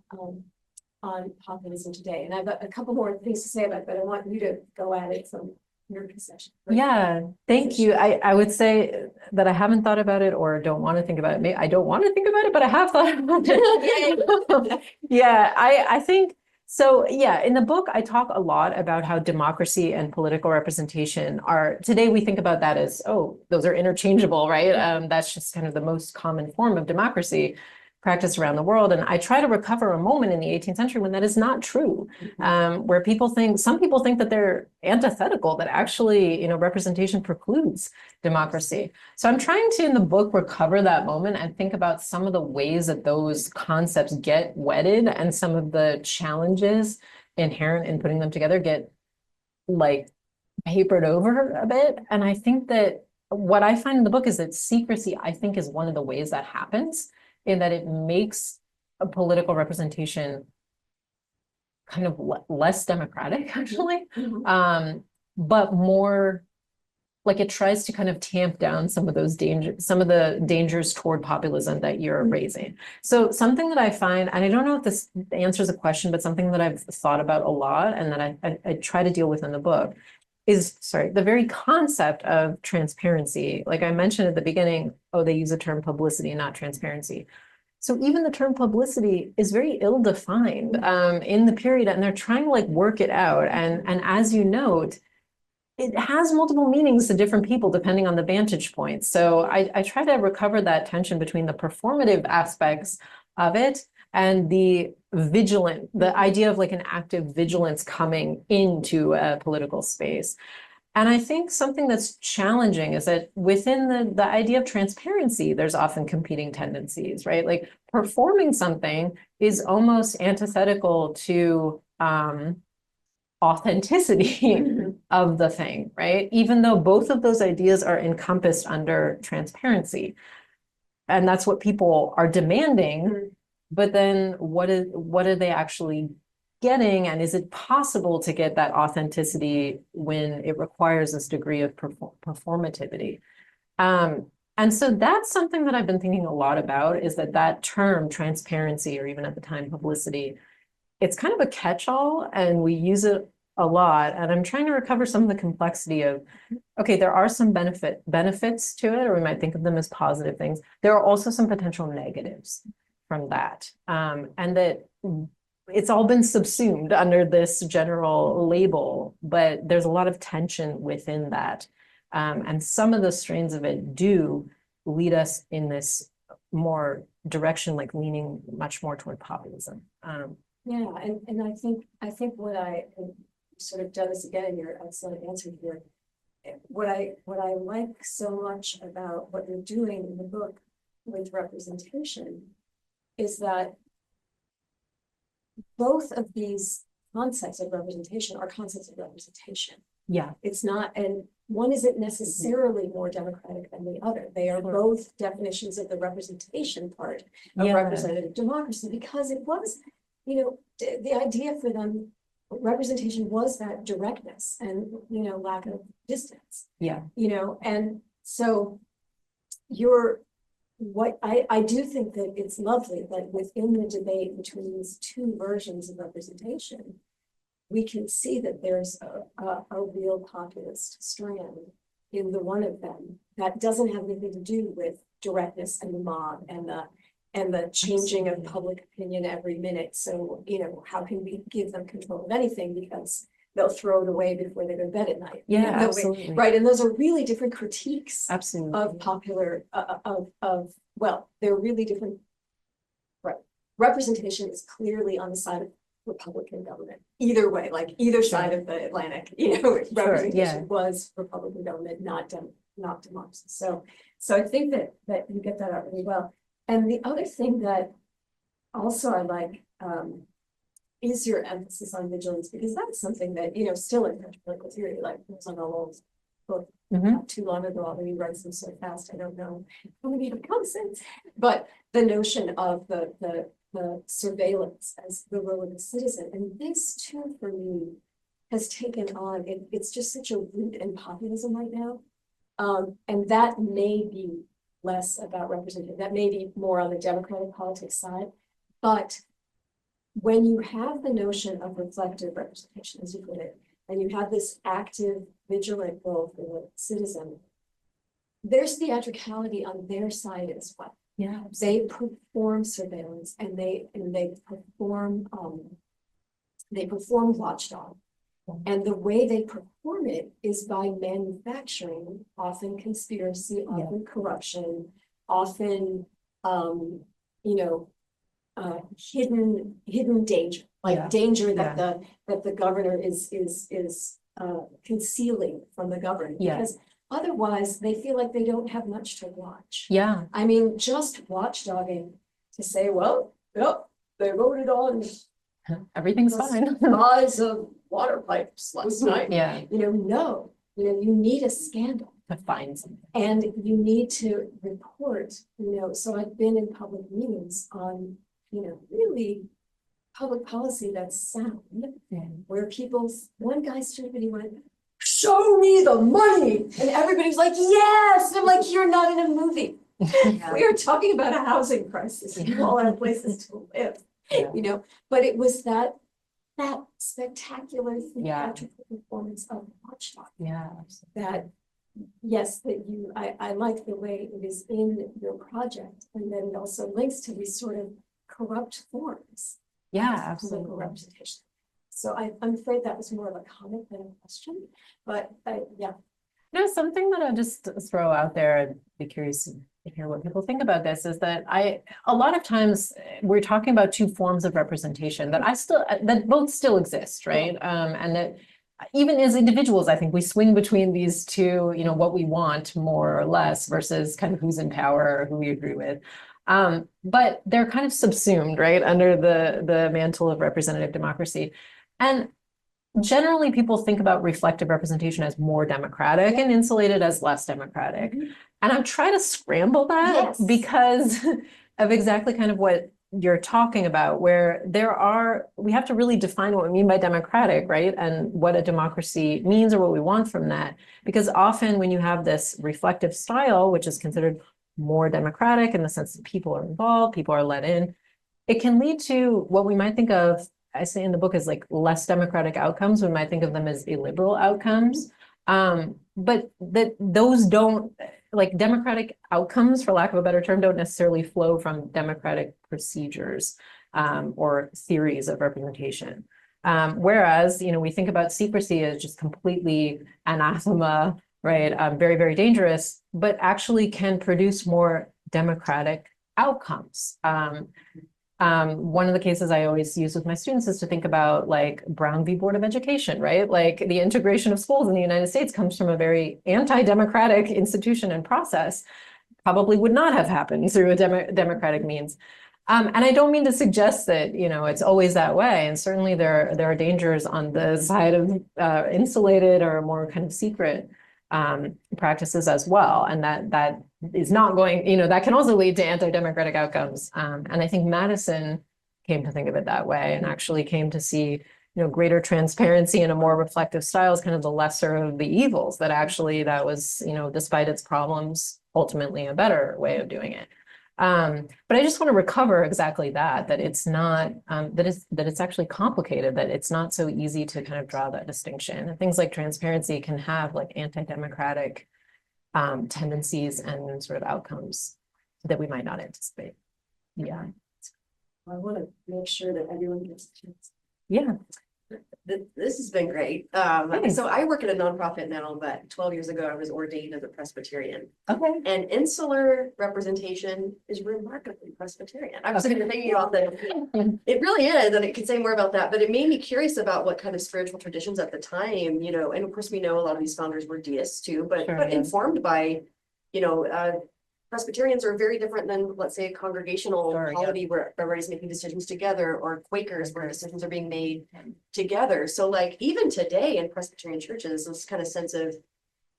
populism today? And I've got a couple more things to say about it, but I want you to go at it from your concession. Yeah, thank you. I would say that I haven't thought about it or don't want to think about it. Maybe I don't want to think about it, but I have thought about it. Yeah, I think so. Yeah, in the book, I talk a lot about how democracy and political representation are, today we think about that as, oh, those are interchangeable, right? That's just kind of the most common form of democracy practiced around the world. And I try to recover a moment in the 18th century when that is not true, where some people think that they're antithetical, that actually, representation precludes democracy. So I'm trying to, in the book, recover that moment and think about some of the ways that those concepts get wedded and some of the challenges inherent in putting them together get like papered over a bit. And I think that what I find in the book is that secrecy, I think, is one of the ways that happens, in that it makes a political representation kind of less democratic, actually, but more like it tries to kind of tamp down some of those the dangers toward populism that you're raising. So something that I find, and I don't know if this answers a question, but something that I've thought about a lot and that I try to deal with in the book is, the very concept of transparency. Like I mentioned at the beginning, they use the term publicity, not transparency. So even the term publicity is very ill-defined in the period, and they're trying to work it out. And as you note, it has multiple meanings to different people depending on the vantage point. So I try to recover that tension between the performative aspects of it and the idea of an active vigilance coming into a political space. And I think something that's challenging is that within the idea of transparency, there's often competing tendencies, right? Like performing something is almost antithetical to authenticity of the thing, right? Even though both of those ideas are encompassed under transparency. And that's what people are demanding. But then what are they actually getting? And is it possible to get that authenticity when it requires this degree of performativity? And so that's something that I've been thinking a lot about, is that term transparency, or even at the time publicity, it's kind of a catch-all and we use it a lot. And I'm trying to recover some of the complexity of, okay, there are some benefits to it, or we might think of them as positive things. There are also some potential negatives from that. And that it's all been subsumed under this general label, but there's a lot of tension within that. And some of the strains of it do lead us in this more direction, leaning much more toward populism. Yeah, and I think what I sort of done this again in your excellent answer here. What I like so much about what you're doing in the book with representation is that both of these concepts of representation are concepts of representation. Yeah. It's not, and one isn't necessarily more democratic than the other. They are both definitions of the representation part of representative democracy, because it was, the idea for them, representation was that directness and, lack of distance. Yeah. And so I do think that it's lovely that within the debate between these two versions of representation, we can see that there's a real populist strand in the one of them that doesn't have anything to do with directness and the mob and and the changing of public opinion every minute. So, you know, how can we give them control of anything, because they'll throw it away before they go to bed at night. Yeah, They'll wait- absolutely. Right, and those are really different critiques Absolutely. of popular, well, they're really different. Right, representation is clearly on the side of Republican government, either way, like either side of the Atlantic, you know, representation was Republican government, not democracy. So I think that you get that out really well. And the other thing that also I like, is your emphasis on vigilance, because that's something that, you know, still in political theory, like was on Orwell's book not too long ago, although he writes them so fast, I don't know how many have come since. But the notion of the surveillance as the role of the citizen, and this too, for me, has taken on, it's just such a root in populism right now. And that may be less about representation, that may be more on the democratic politics side, but when you have the notion of reflective representation, as you put it, and you have this active, vigilant role for the citizen, there's theatricality on their side as well. Yeah, They perform surveillance, and they perform watchdog. And the way they perform it is by manufacturing often conspiracy, often corruption, often hidden danger, like danger that the governor is concealing from the governed, because otherwise they feel like they don't have much to watch. Yeah. I mean, just watchdogging to say, well, yep, they voted on Everything's fine. size of water pipes last night. Yeah. No, you need a scandal. To find something. And you need to report, so I've been in public meetings on, really public policy that's sound, where one guy stood up and he went, show me the money. And everybody's like, yes. And I'm like, you're not in a movie. We are talking about a housing crisis. You all have places to live, but it was that spectacular theatrical performance of Watchdog. Yeah. That, yes, I like the way it is in your project, and then it also links to these sort of corrupt forms. Yeah, of absolutely. political representation. So I'm afraid that was more of a comment than a question, but yeah. No, something that I'll just throw out there, and be curious to hear what people think about this, is that a lot of times we're talking about two forms of representation that both still exist, right? And that even as individuals, I think we swing between these two, what we want more or less versus kind of who's in power or who we agree with. But they're kind of subsumed, right, under the mantle of representative democracy. And generally people think about reflective representation as more democratic and insulated as less democratic. And I'm trying to scramble that because of exactly kind of what you're talking about, where we have to really define what we mean by democratic, right? And what a democracy means or what we want from that. Because often when you have this reflective style, which is considered more democratic in the sense that people are involved, people are let in, it can lead to what we might think of, I say in the book, as like less democratic outcomes. We might think of them as illiberal outcomes. But those don't, like democratic outcomes, for lack of a better term, don't necessarily flow from democratic procedures or theories of representation. Whereas, we think about secrecy as just completely anathema, right? Very, very dangerous, but actually can produce more democratic outcomes. One of the cases I always use with my students is to think about like Brown v. Board of Education, right? Like the integration of schools in the United States comes from a very anti-democratic institution and process, probably would not have happened through a democratic means. And I don't mean to suggest that, it's always that way. And certainly there are dangers on the side of insulated or more kind of secret practices as well. And that is not going, that can also lead to anti-democratic outcomes. And I think Madison came to think of it that way and actually came to see, greater transparency and a more reflective style as kind of the lesser of the evils, that actually that was, despite its problems, ultimately a better way of doing it. But I just want to recover exactly that it's not, that it's actually complicated, that it's not so easy to kind of draw that distinction. And things like transparency can have like anti-democratic tendencies and sort of outcomes that we might not anticipate. Yeah, I want to make sure that everyone gets a chance. yeah. This has been great. Thanks. So I work at a nonprofit now, but 12 years ago, I was ordained as a Presbyterian. Okay. And insular representation is remarkably Presbyterian. I was sitting there thinking about that. It really is, and it could say more about that, but it made me curious about what kind of spiritual traditions at the time, you know, and of course, we know a lot of these founders were deists too, but Sure, but yeah. informed by, you know, Presbyterians are very different than, let's say, a congregational Sure, yeah. polity where everybody's making decisions together, or Quakers where decisions are being made together. So like even today in Presbyterian churches, this kind of sense of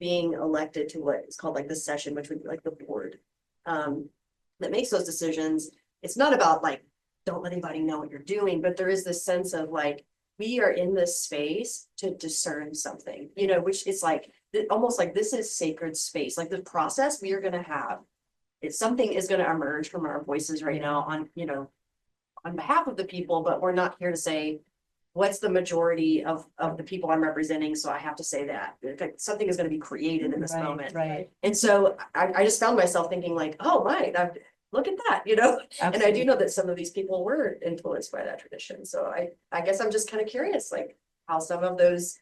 being elected to what is called like the session, which would be like the board that makes those decisions. It's not about like, don't let anybody know what you're doing, but there is this sense of like, we are in this space to discern something, you know, which is like, almost like this is sacred space, like the process we are gonna have. If something is gonna emerge from our voices right now on, you know, on behalf of the people, but we're not here to say, what's the majority of the people I'm representing, so I have to say that. Like, something is gonna be created in this Right, moment. right. And so I just found myself thinking like, oh, right, look at that, you know? And I do Absolutely. know that some of these people were influenced by that tradition. So I guess I'm just kind of curious, like how some of those,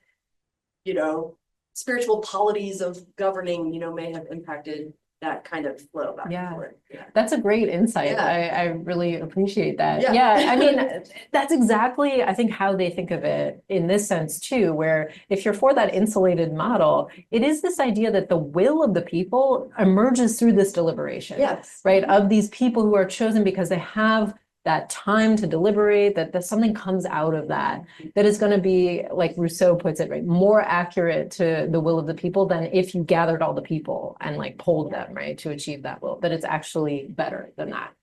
you know, spiritual polities of governing, you know, may have impacted that kind of flow back Yeah. and forth. Yeah. That's a great insight. Yeah. I really appreciate that. Yeah. Yeah, I mean, that's exactly, I think, how they think of it in this sense too, where if you're for that insulated model, it is this idea that the will of the people emerges through this deliberation. Yes. Right, of these people who are chosen because they have that time to deliberate, that something comes out of that is going to be, like Rousseau puts it, right, more accurate to the will of the people than if you gathered all the people and like polled them, right, to achieve that will. That it's actually better than that.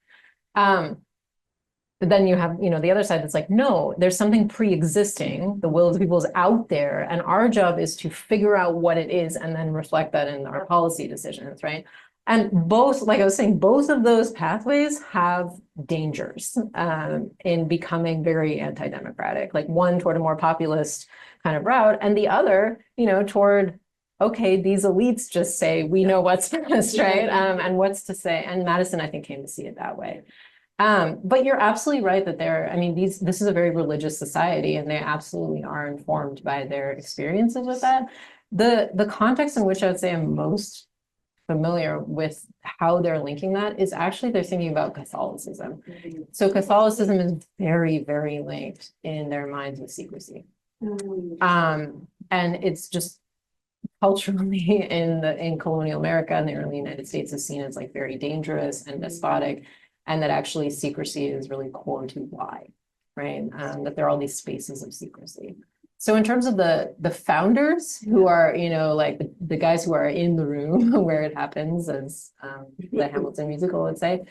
But then you have, you know, the other side that's like, no, there's something pre-existing. The will of the people is out there, and our job is to figure out what it is and then reflect that in our policy decisions, right? And both, like I was saying, both of those pathways have dangers in becoming very anti-democratic, like one toward a more populist kind of route, and the other, you know, toward, okay, these elites just say, we know what's best, right? And what's to say. And Madison, I think, came to see it that way. But you're absolutely right that I mean, this is a very religious society, and they absolutely are informed by their experiences with that. The context in which I would say I'm most familiar with how they're linking that is actually they're thinking about Catholicism. So Catholicism is very, very linked in their minds with secrecy. And it's just culturally in colonial America and the early United States is seen as like very dangerous and despotic, and that actually secrecy is really core to why, right? That there are all these spaces of secrecy. So in terms of the founders who are, you know, like the guys who are in the room where it happens, as the Hamilton musical would say,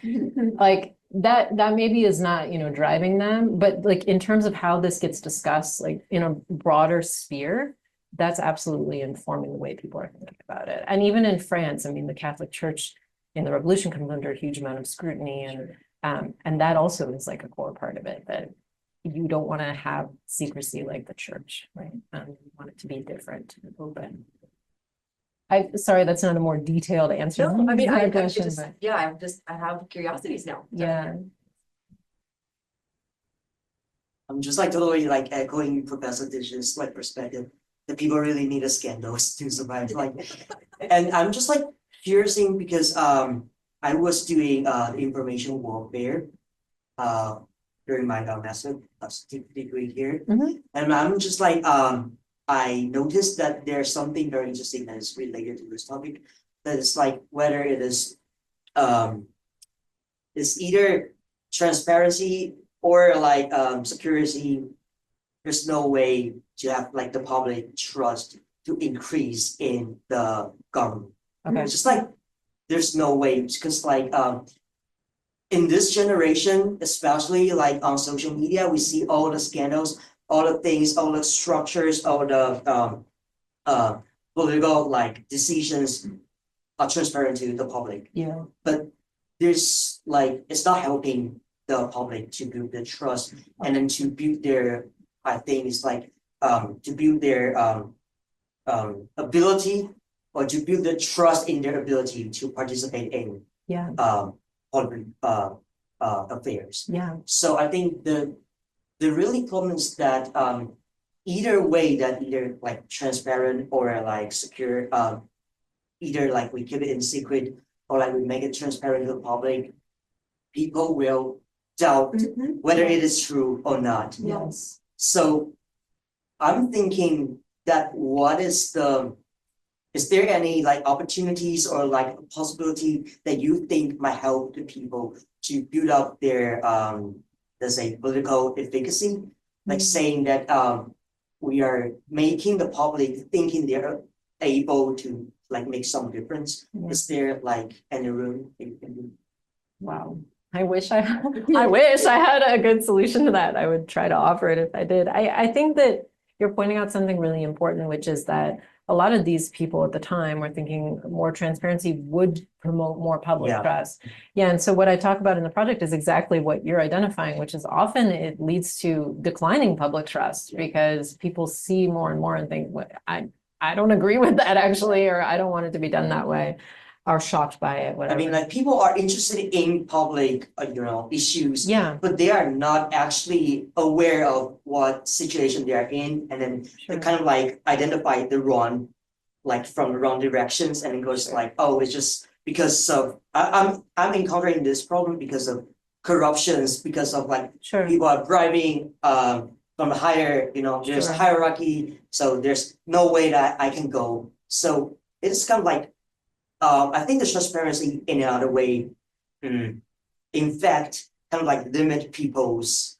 like that maybe is not, you know, driving them, but like in terms of how this gets discussed, like in a broader sphere, that's absolutely informing the way people are thinking about it. And even in France, I mean, the Catholic Church in the Revolution comes under a huge amount of scrutiny, and that also is like a core part of it, that you don't want to have secrecy like the church, right? You want it to be different and open. Sorry, that's not a more detailed answer. No, I mean, to that I question, just, but yeah, I have curiosities now. yeah. I'm just like totally like echoing Professor Dish's like perspective. The people really need a scandals to survive. Like, and I'm just like curious because I was doing information warfare during my master's degree here, and I'm just like I noticed that there's something very interesting that is related to this topic. That is like whether it is it's either transparency or like security. There's no way to have like the public trust to increase in the government. Okay. It's just like there's no way, because like in this generation, especially like on social media, we see all the scandals, all the things, all the structures, all the political like decisions are transparent to the public. Yeah. But there's like it's not helping the public to build the trust and then to build their, I think it's like to build their ability or to build the trust in their ability to participate in Yeah. affairs. Yeah. So I think the really problem is that either way, that either like transparent or like secure, either like we keep it in secret or like we make it transparent to the public, people will doubt Mhm. whether it is true or not. Yes. So I'm thinking that is there any like opportunities or like possibility that you think might help the people to build up their let's say political efficacy? Like saying that we are making the public thinking they're able to like make some difference. Yeah. Is there like any room that you can do? Wow. I wish I had a good solution to that. I would try to offer it if I did. I think that you're pointing out something really important, which is that a lot of these people at the time were thinking more transparency would promote more public trust. Yeah, and so what I talk about in the project is exactly what you're identifying, which is often it leads to declining public trust because people see more and more and think, I don't agree with that actually, or I don't want it to be done that way, are shocked by it, whatever. I mean, like people are interested in public, issues. Yeah. But they are not actually aware of what situation they are in, and then they kind of like identify the wrong, like from the wrong directions, and it goes like, oh, it's just because of I'm encountering this problem because of corruptions, because of like people are bribing from the higher, there's a hierarchy, so there's no way that I can go. So it's kind of like. I think the transparency in another way, in fact, kind of like limit people's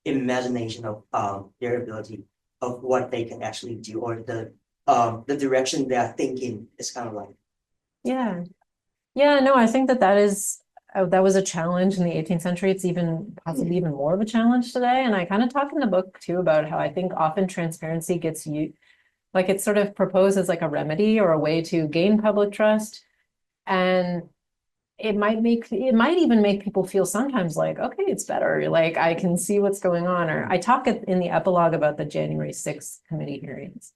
imagination of their ability of what they can actually do, or the direction they are thinking is kind of like. Yeah. No, I think that was a challenge in the 18th century. It's possibly even more of a challenge today. And I kind of talk in the book too about how I think often transparency gets used. Like it's sort of proposed as like a remedy or a way to gain public trust. And it might even make people feel sometimes like, okay, it's better. Like I can see what's going on. Or I talk in the epilogue about the January 6th committee hearings.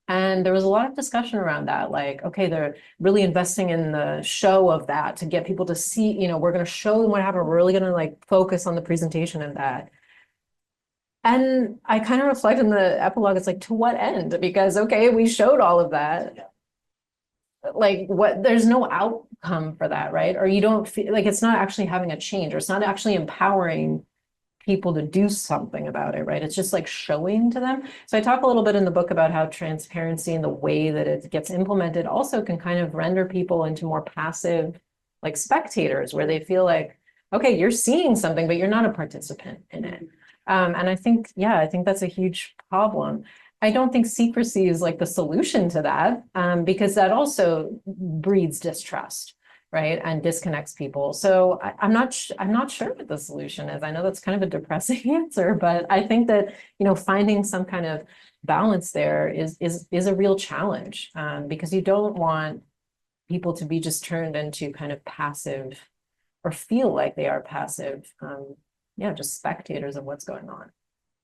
And there was a lot of discussion around that. Like, okay, they're really investing in the show of that to get people to see, we're going to show them what happened. We're really going to like focus on the presentation of that. And I kind of reflect in the epilogue, it's like, to what end? Because, okay, we showed all of that. Like there's no outcome for that, right? Or you don't feel like it's not actually having a change, or it's not actually empowering people to do something about it, right? It's just like showing to them. So I talk a little bit in the book about how transparency and the way that it gets implemented also can kind of render people into more passive, like spectators, where they feel like, okay, you're seeing something, but you're not a participant in it. And I think that's a huge problem. I don't think secrecy is like the solution to that, because that also breeds distrust, right? And disconnects people. So I'm not sure what the solution is. I know that's kind of a depressing answer, but I think that, finding some kind of balance there is a real challenge, because you don't want people to be just turned into kind of passive, or feel like they are passive, just spectators of what's going on.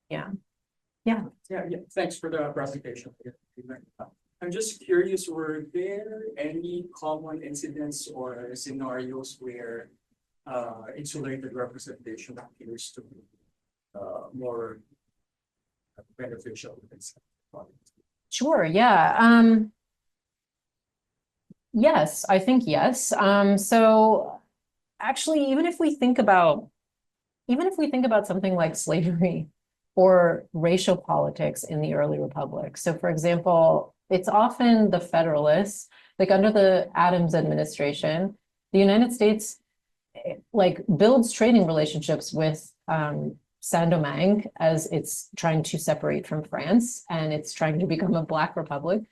Yeah. Thanks for the presentation. I'm just curious, were there any common incidents or scenarios where insulated representation appears to be more beneficial? Sure, yeah. Yes, I think yes. So actually, even if we think about something like slavery or racial politics in the early republic. So for example, it's often the Federalists, like under the Adams administration, the United States like builds trading relationships with Saint-Domingue as it's trying to separate from France and it's trying to become a Black republic.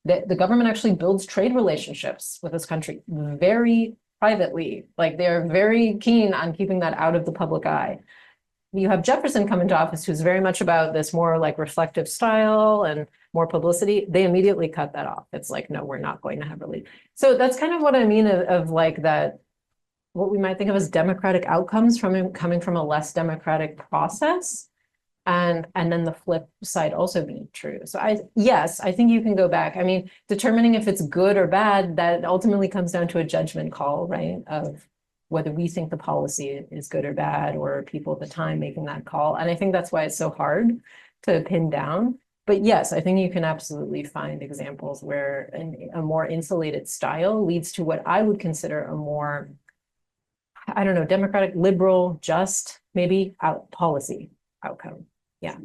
The government actually builds trade relationships with this country very privately. Like they're very keen on keeping that out of the public eye. You have Jefferson come into office, who's very much about this more like reflective style and more publicity. They immediately cut that off. It's like, no, we're not going to have relief. So that's kind of what I mean of like that, what we might think of as democratic outcomes from coming from a less democratic process. And then the flip side also being true. So I think you can go back. I mean, determining if it's good or bad, that ultimately comes down to a judgment call, right? Of whether we think the policy is good or bad, or people at the time making that call. And I think that's why it's so hard to pin down. But yes, I think you can absolutely find examples where a more insulated style leads to what I would consider a more, I don't know, democratic, liberal, just maybe policy outcome. Yeah.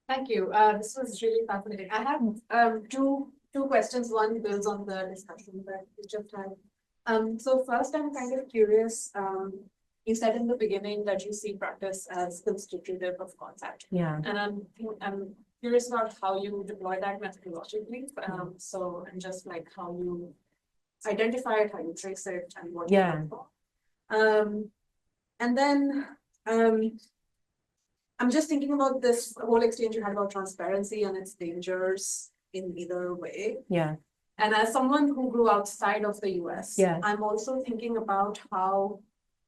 Thank you. This was really fascinating. I have two questions. One builds on the discussion that we just had. So first, I'm kind of curious. You said in the beginning that you see practice as constitutive of concept, Yeah. and I'm curious about how you deploy that methodologically. So and just like how you identify it, how you trace it, and what you Yeah. look for. And then I'm just thinking about this whole exchange you had about transparency and its dangers in either way. Yeah. And as someone who grew outside of the US, Yeah. I'm also thinking about how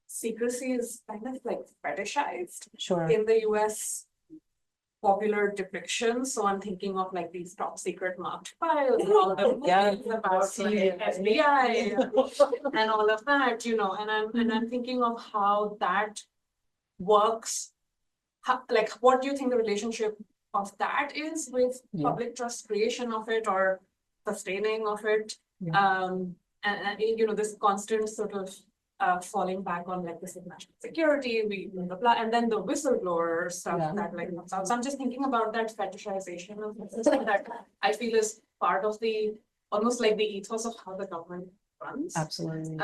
secrecy is kind of like fetishized Sure. in the US popular depiction. So I'm thinking of like these top secret marked files and all of the Yeah. movies about like FBI and all of that, you know, and I'm thinking of how that works. Like, what do you think the relationship of that is with Yeah. public trust creation of it or sustaining of it? Yeah. And you know, this constant sort of falling back on like this is national security, we blah, blah, and then the whistleblower stuff Yeah. that like comes out. So I'm just thinking about that fetishization of the system that I feel is part of the almost like the ethos of how the government runs. Absolutely.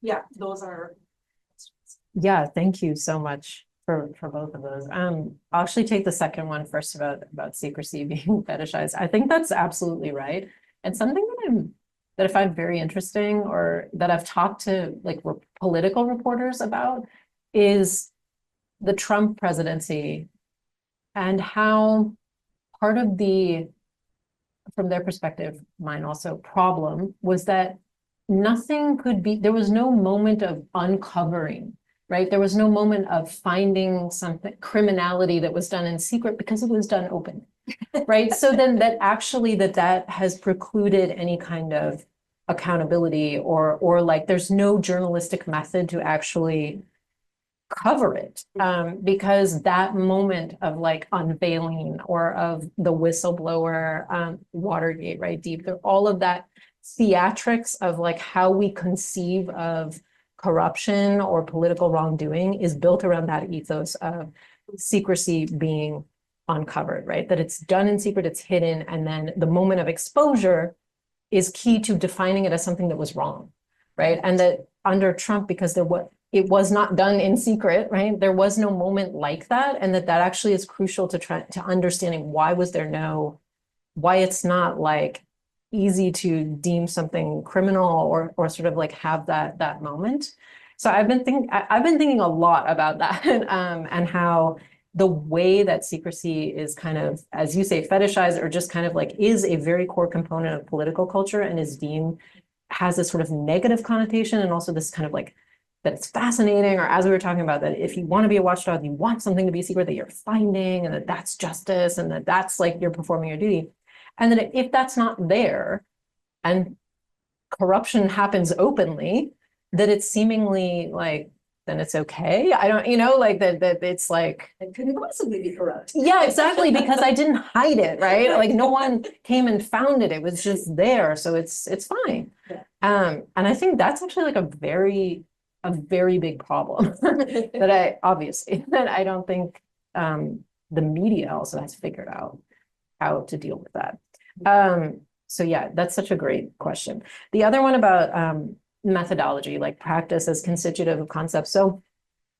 Yeah, those are. Yeah, thank you so much for both of those. I'll actually take the second one first about secrecy being fetishized. I think that's absolutely right. And something that I find very interesting, or that I've talked to like political reporters about, is the Trump presidency and how part of the, from their perspective, mine also, problem was that there was no moment of uncovering, right? There was no moment of finding something, criminality that was done in secret, because it was done open, right? So then that actually that has precluded any kind of accountability, or like there's no journalistic method to actually cover it, because that moment of like unveiling, or of the whistleblower, Watergate, right, deep, all of that theatrics of like how we conceive of corruption or political wrongdoing is built around that ethos of secrecy being uncovered, right? That it's done in secret, it's hidden, and then the moment of exposure is key to defining it as something that was wrong, right? And that under Trump, because it was not done in secret, right? There was no moment like that, and that actually is crucial to understanding why it's not like easy to deem something criminal, or sort of like have that moment. So I've been thinking a lot about that, and how the way that secrecy is kind of, as you say, fetishized, or just kind of like is a very core component of political culture, and is deemed, has this sort of negative connotation, and also this kind of like that it's fascinating, or as we were talking about, that if you want to be a watchdog, you want something to be secret that you're finding, and that's justice, and that's like you're performing your duty. And then if that's not there, and corruption happens openly, that it's seemingly like, then it's okay. I don't, like that it's like, It couldn't possibly be corrupt. yeah, exactly, because I didn't hide it, right? Like no one came and found it. It was just there. So it's fine. Yeah. And I think that's actually like a very big problem that I don't think the media also has figured out how to deal with that. So yeah, that's such a great question. The other one about methodology, like practice as constitutive of concepts. So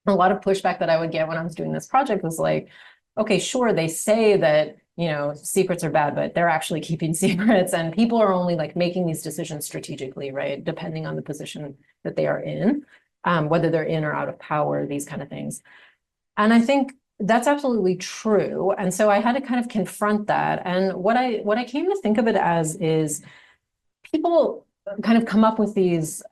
a lot of pushback that I would get when I was doing this project was like, okay, sure, they say that, secrets are bad, but they're actually keeping secrets, and people are only like making these decisions strategically, right? Depending on the position that they are in, whether they're in or out of power, these kind of things. And I think that's absolutely true. And so I had to kind of confront that. And what I came to think of it as is people kind of come up with these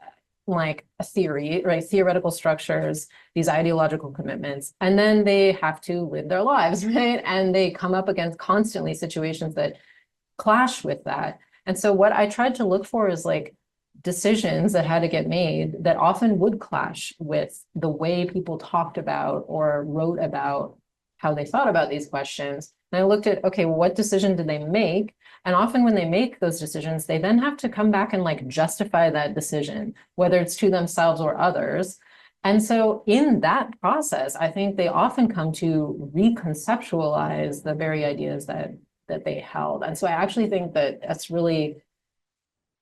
like a theory, right? Theoretical structures, these ideological commitments, and then they have to live their lives, right? And they come up against constantly situations that clash with that. And so what I tried to look for is like decisions that had to get made that often would clash with the way people talked about or wrote about how they thought about these questions. And I looked at, okay, what decision did they make? And often when they make those decisions, they then have to come back and like justify that decision, whether it's to themselves or others. And so in that process, I think they often come to reconceptualize the very ideas that they held. And so I actually think that that's really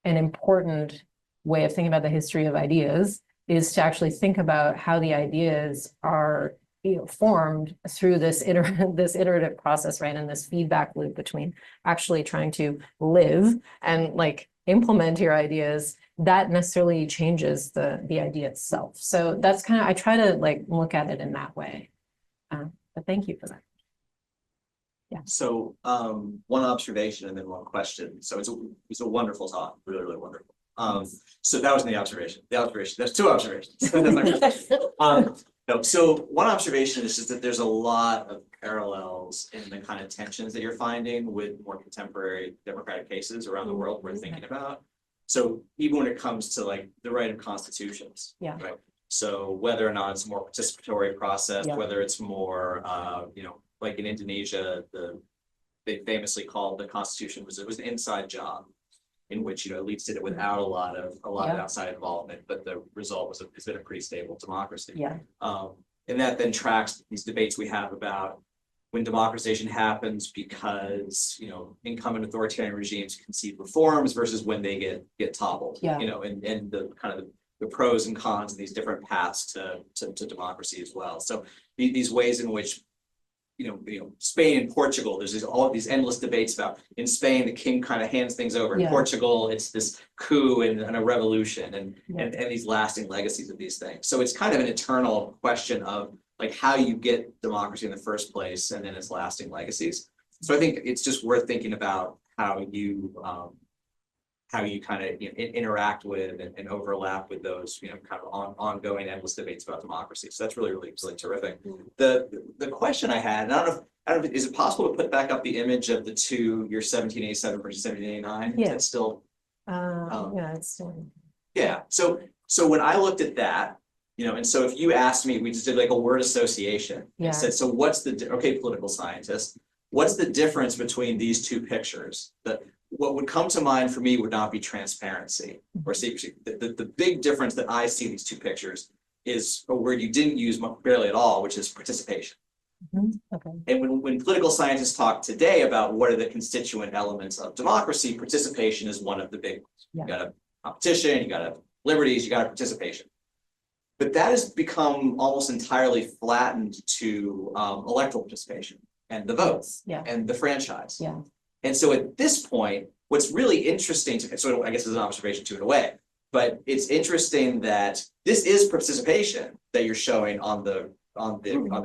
an important way of thinking about the history of ideas, is to actually think about how the ideas are, you know, formed through this iterative process, right? And this feedback loop between actually trying to live and like implement your ideas, that necessarily changes the idea itself. So that's kind of, I try to like look at it in that way. But thank you for that. So, one observation and then one question. So it's a wonderful talk, really, really wonderful. So that was the observation. There's two observations. No, so one observation is just that there's a lot of parallels in the kind of tensions that you're finding with more contemporary democratic cases around the world we're thinking about. So even when it comes to like the right of constitutions. Yeah. Right. So whether or not it's a more participatory process, Yeah. whether it's more, like in Indonesia, they famously called the constitution it was an inside job, in which, elites did it without a lot of Yeah. outside involvement, but the result has been a pretty stable democracy. Yeah. And that then tracks these debates we have about when democratization happens because, incumbent authoritarian regimes concede reforms versus when they get toppled. Yeah. And the kind of the pros and cons of these different paths to democracy as well. So these ways in which Spain and Portugal, there's all these endless debates about in Spain, the king kind of hands things over. In Yeah. Portugal, it's this coup and a revolution and Yeah. these lasting legacies of these things. So it's kind of an eternal question of like how you get democracy in the first place and then its lasting legacies. So I think it's just worth thinking about how you kind of interact with and overlap with those kind of ongoing endless debates about democracy. So that's really, really, really terrific. The question I had, and I don't know, is it possible to put back up the image of the two, your 1787 versus 1789? Yeah. Is that still? Yeah, it's Yeah. So when I looked at that, and so if you asked me, we just did like a word association Yeah. and said, so what's political scientist, what's the difference between these two pictures? What would come to mind for me would not be transparency or secrecy. The big difference that I see in these two pictures is a word you didn't use barely at all, which is participation. okay. And when political scientists talk today about what are the constituent elements of democracy, participation is one of the big ones. Yeah. You got a competition, you got a liberties, you got a participation. But that has become almost entirely flattened to electoral participation and the votes Yeah. and the franchise. Yeah. And so at this point, what's really interesting to, so I guess it's an observation too in a way, but it's interesting that this is participation that you're showing on the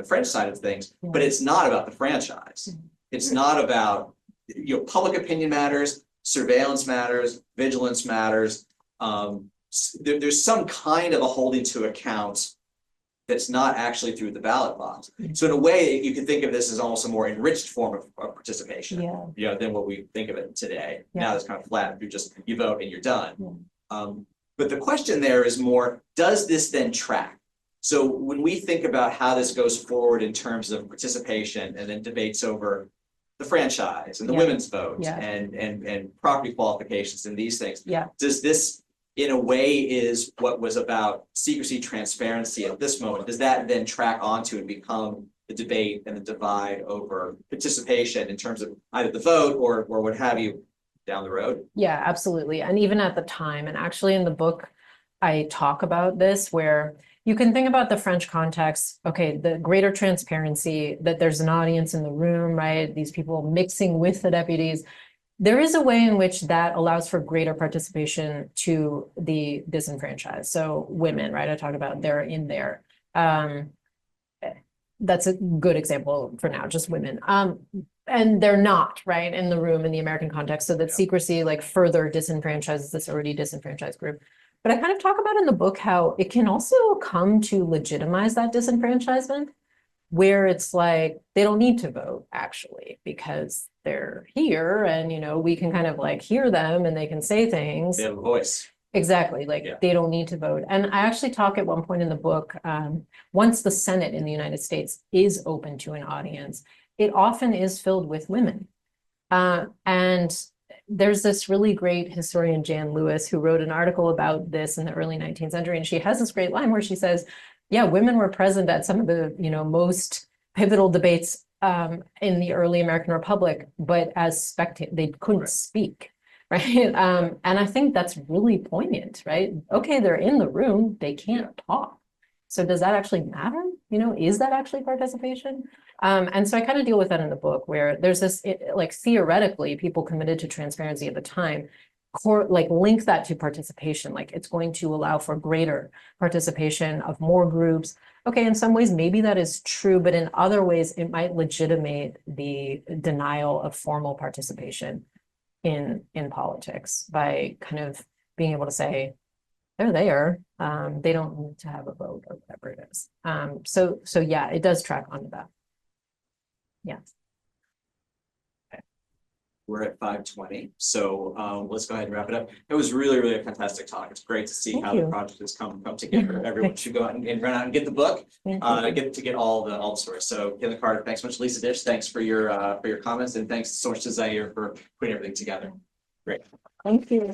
French side of things, but it's not about the franchise. It's not about, public opinion matters, surveillance matters, vigilance matters. There's some kind of a holding to account that's not actually through the ballot box. So in a way, you can think of this as almost a more enriched form of participation, Yeah. than what we think of it today. Yeah. Now it's kind of flat, you vote and you're done. But the question there is more, does this then track? So when we think about how this goes forward in terms of participation and then debates over the franchise and the Yeah. women's vote Yeah. and property qualifications and these things, Yeah. does this in a way is what was about secrecy, transparency at this moment, does that then track onto and become the debate and the divide over participation in terms of either the vote or what have you down the road? Yeah, absolutely. And even at the time, and actually in the book, I talk about this where you can think about the French context, okay, the greater transparency, that there's an audience in the room, right? These people mixing with the deputies. There is a way in which that allows for greater participation to the disenfranchised. So women, right? I talk about they're in there. That's a good example for now, just women. And they're not, right, in the room in the American context. So that secrecy like further disenfranchises this already disenfranchised group. But I kind of talk about in the book how it can also come to legitimize that disenfranchisement, where it's like they don't need to vote actually because they're here and we can kind of like hear them and they can say things. They have a voice. Exactly, like Yeah. they don't need to vote. And I actually talk at one point in the book, once the Senate in the United States is open to an audience, it often is filled with women. And there's this really great historian, Jan Lewis, who wrote an article about this in the early 19th century. And she has this great line where she says, yeah, women were present at some of the, most pivotal debates in the early American Republic, but as spectators, they couldn't speak. Right. And I think that's really poignant, right? Okay, they're in the room, they can't talk. So does that actually matter? Is that actually participation? And so I kind of deal with that in the book where there's this, like theoretically, people committed to transparency at the time, link that to participation, like it's going to allow for greater participation of more groups. Okay, in some ways, maybe that is true, but in other ways, it might legitimate the denial of formal participation in politics by kind of being able to say, they're there, they don't need to have a vote or whatever it is. So yeah, it does track onto that. Yeah. We're at 5:20, so let's go ahead and wrap it up. It was really, really a fantastic talk. It's great to see Thank how the you. project has come together. Everyone should go out and run out and get the book, Thank you. get all the stories. So Katlyn Carter, thanks so much, Lisa Dish, thanks for your comments, and thanks so much to Zaire for putting everything together. Great. Thank you.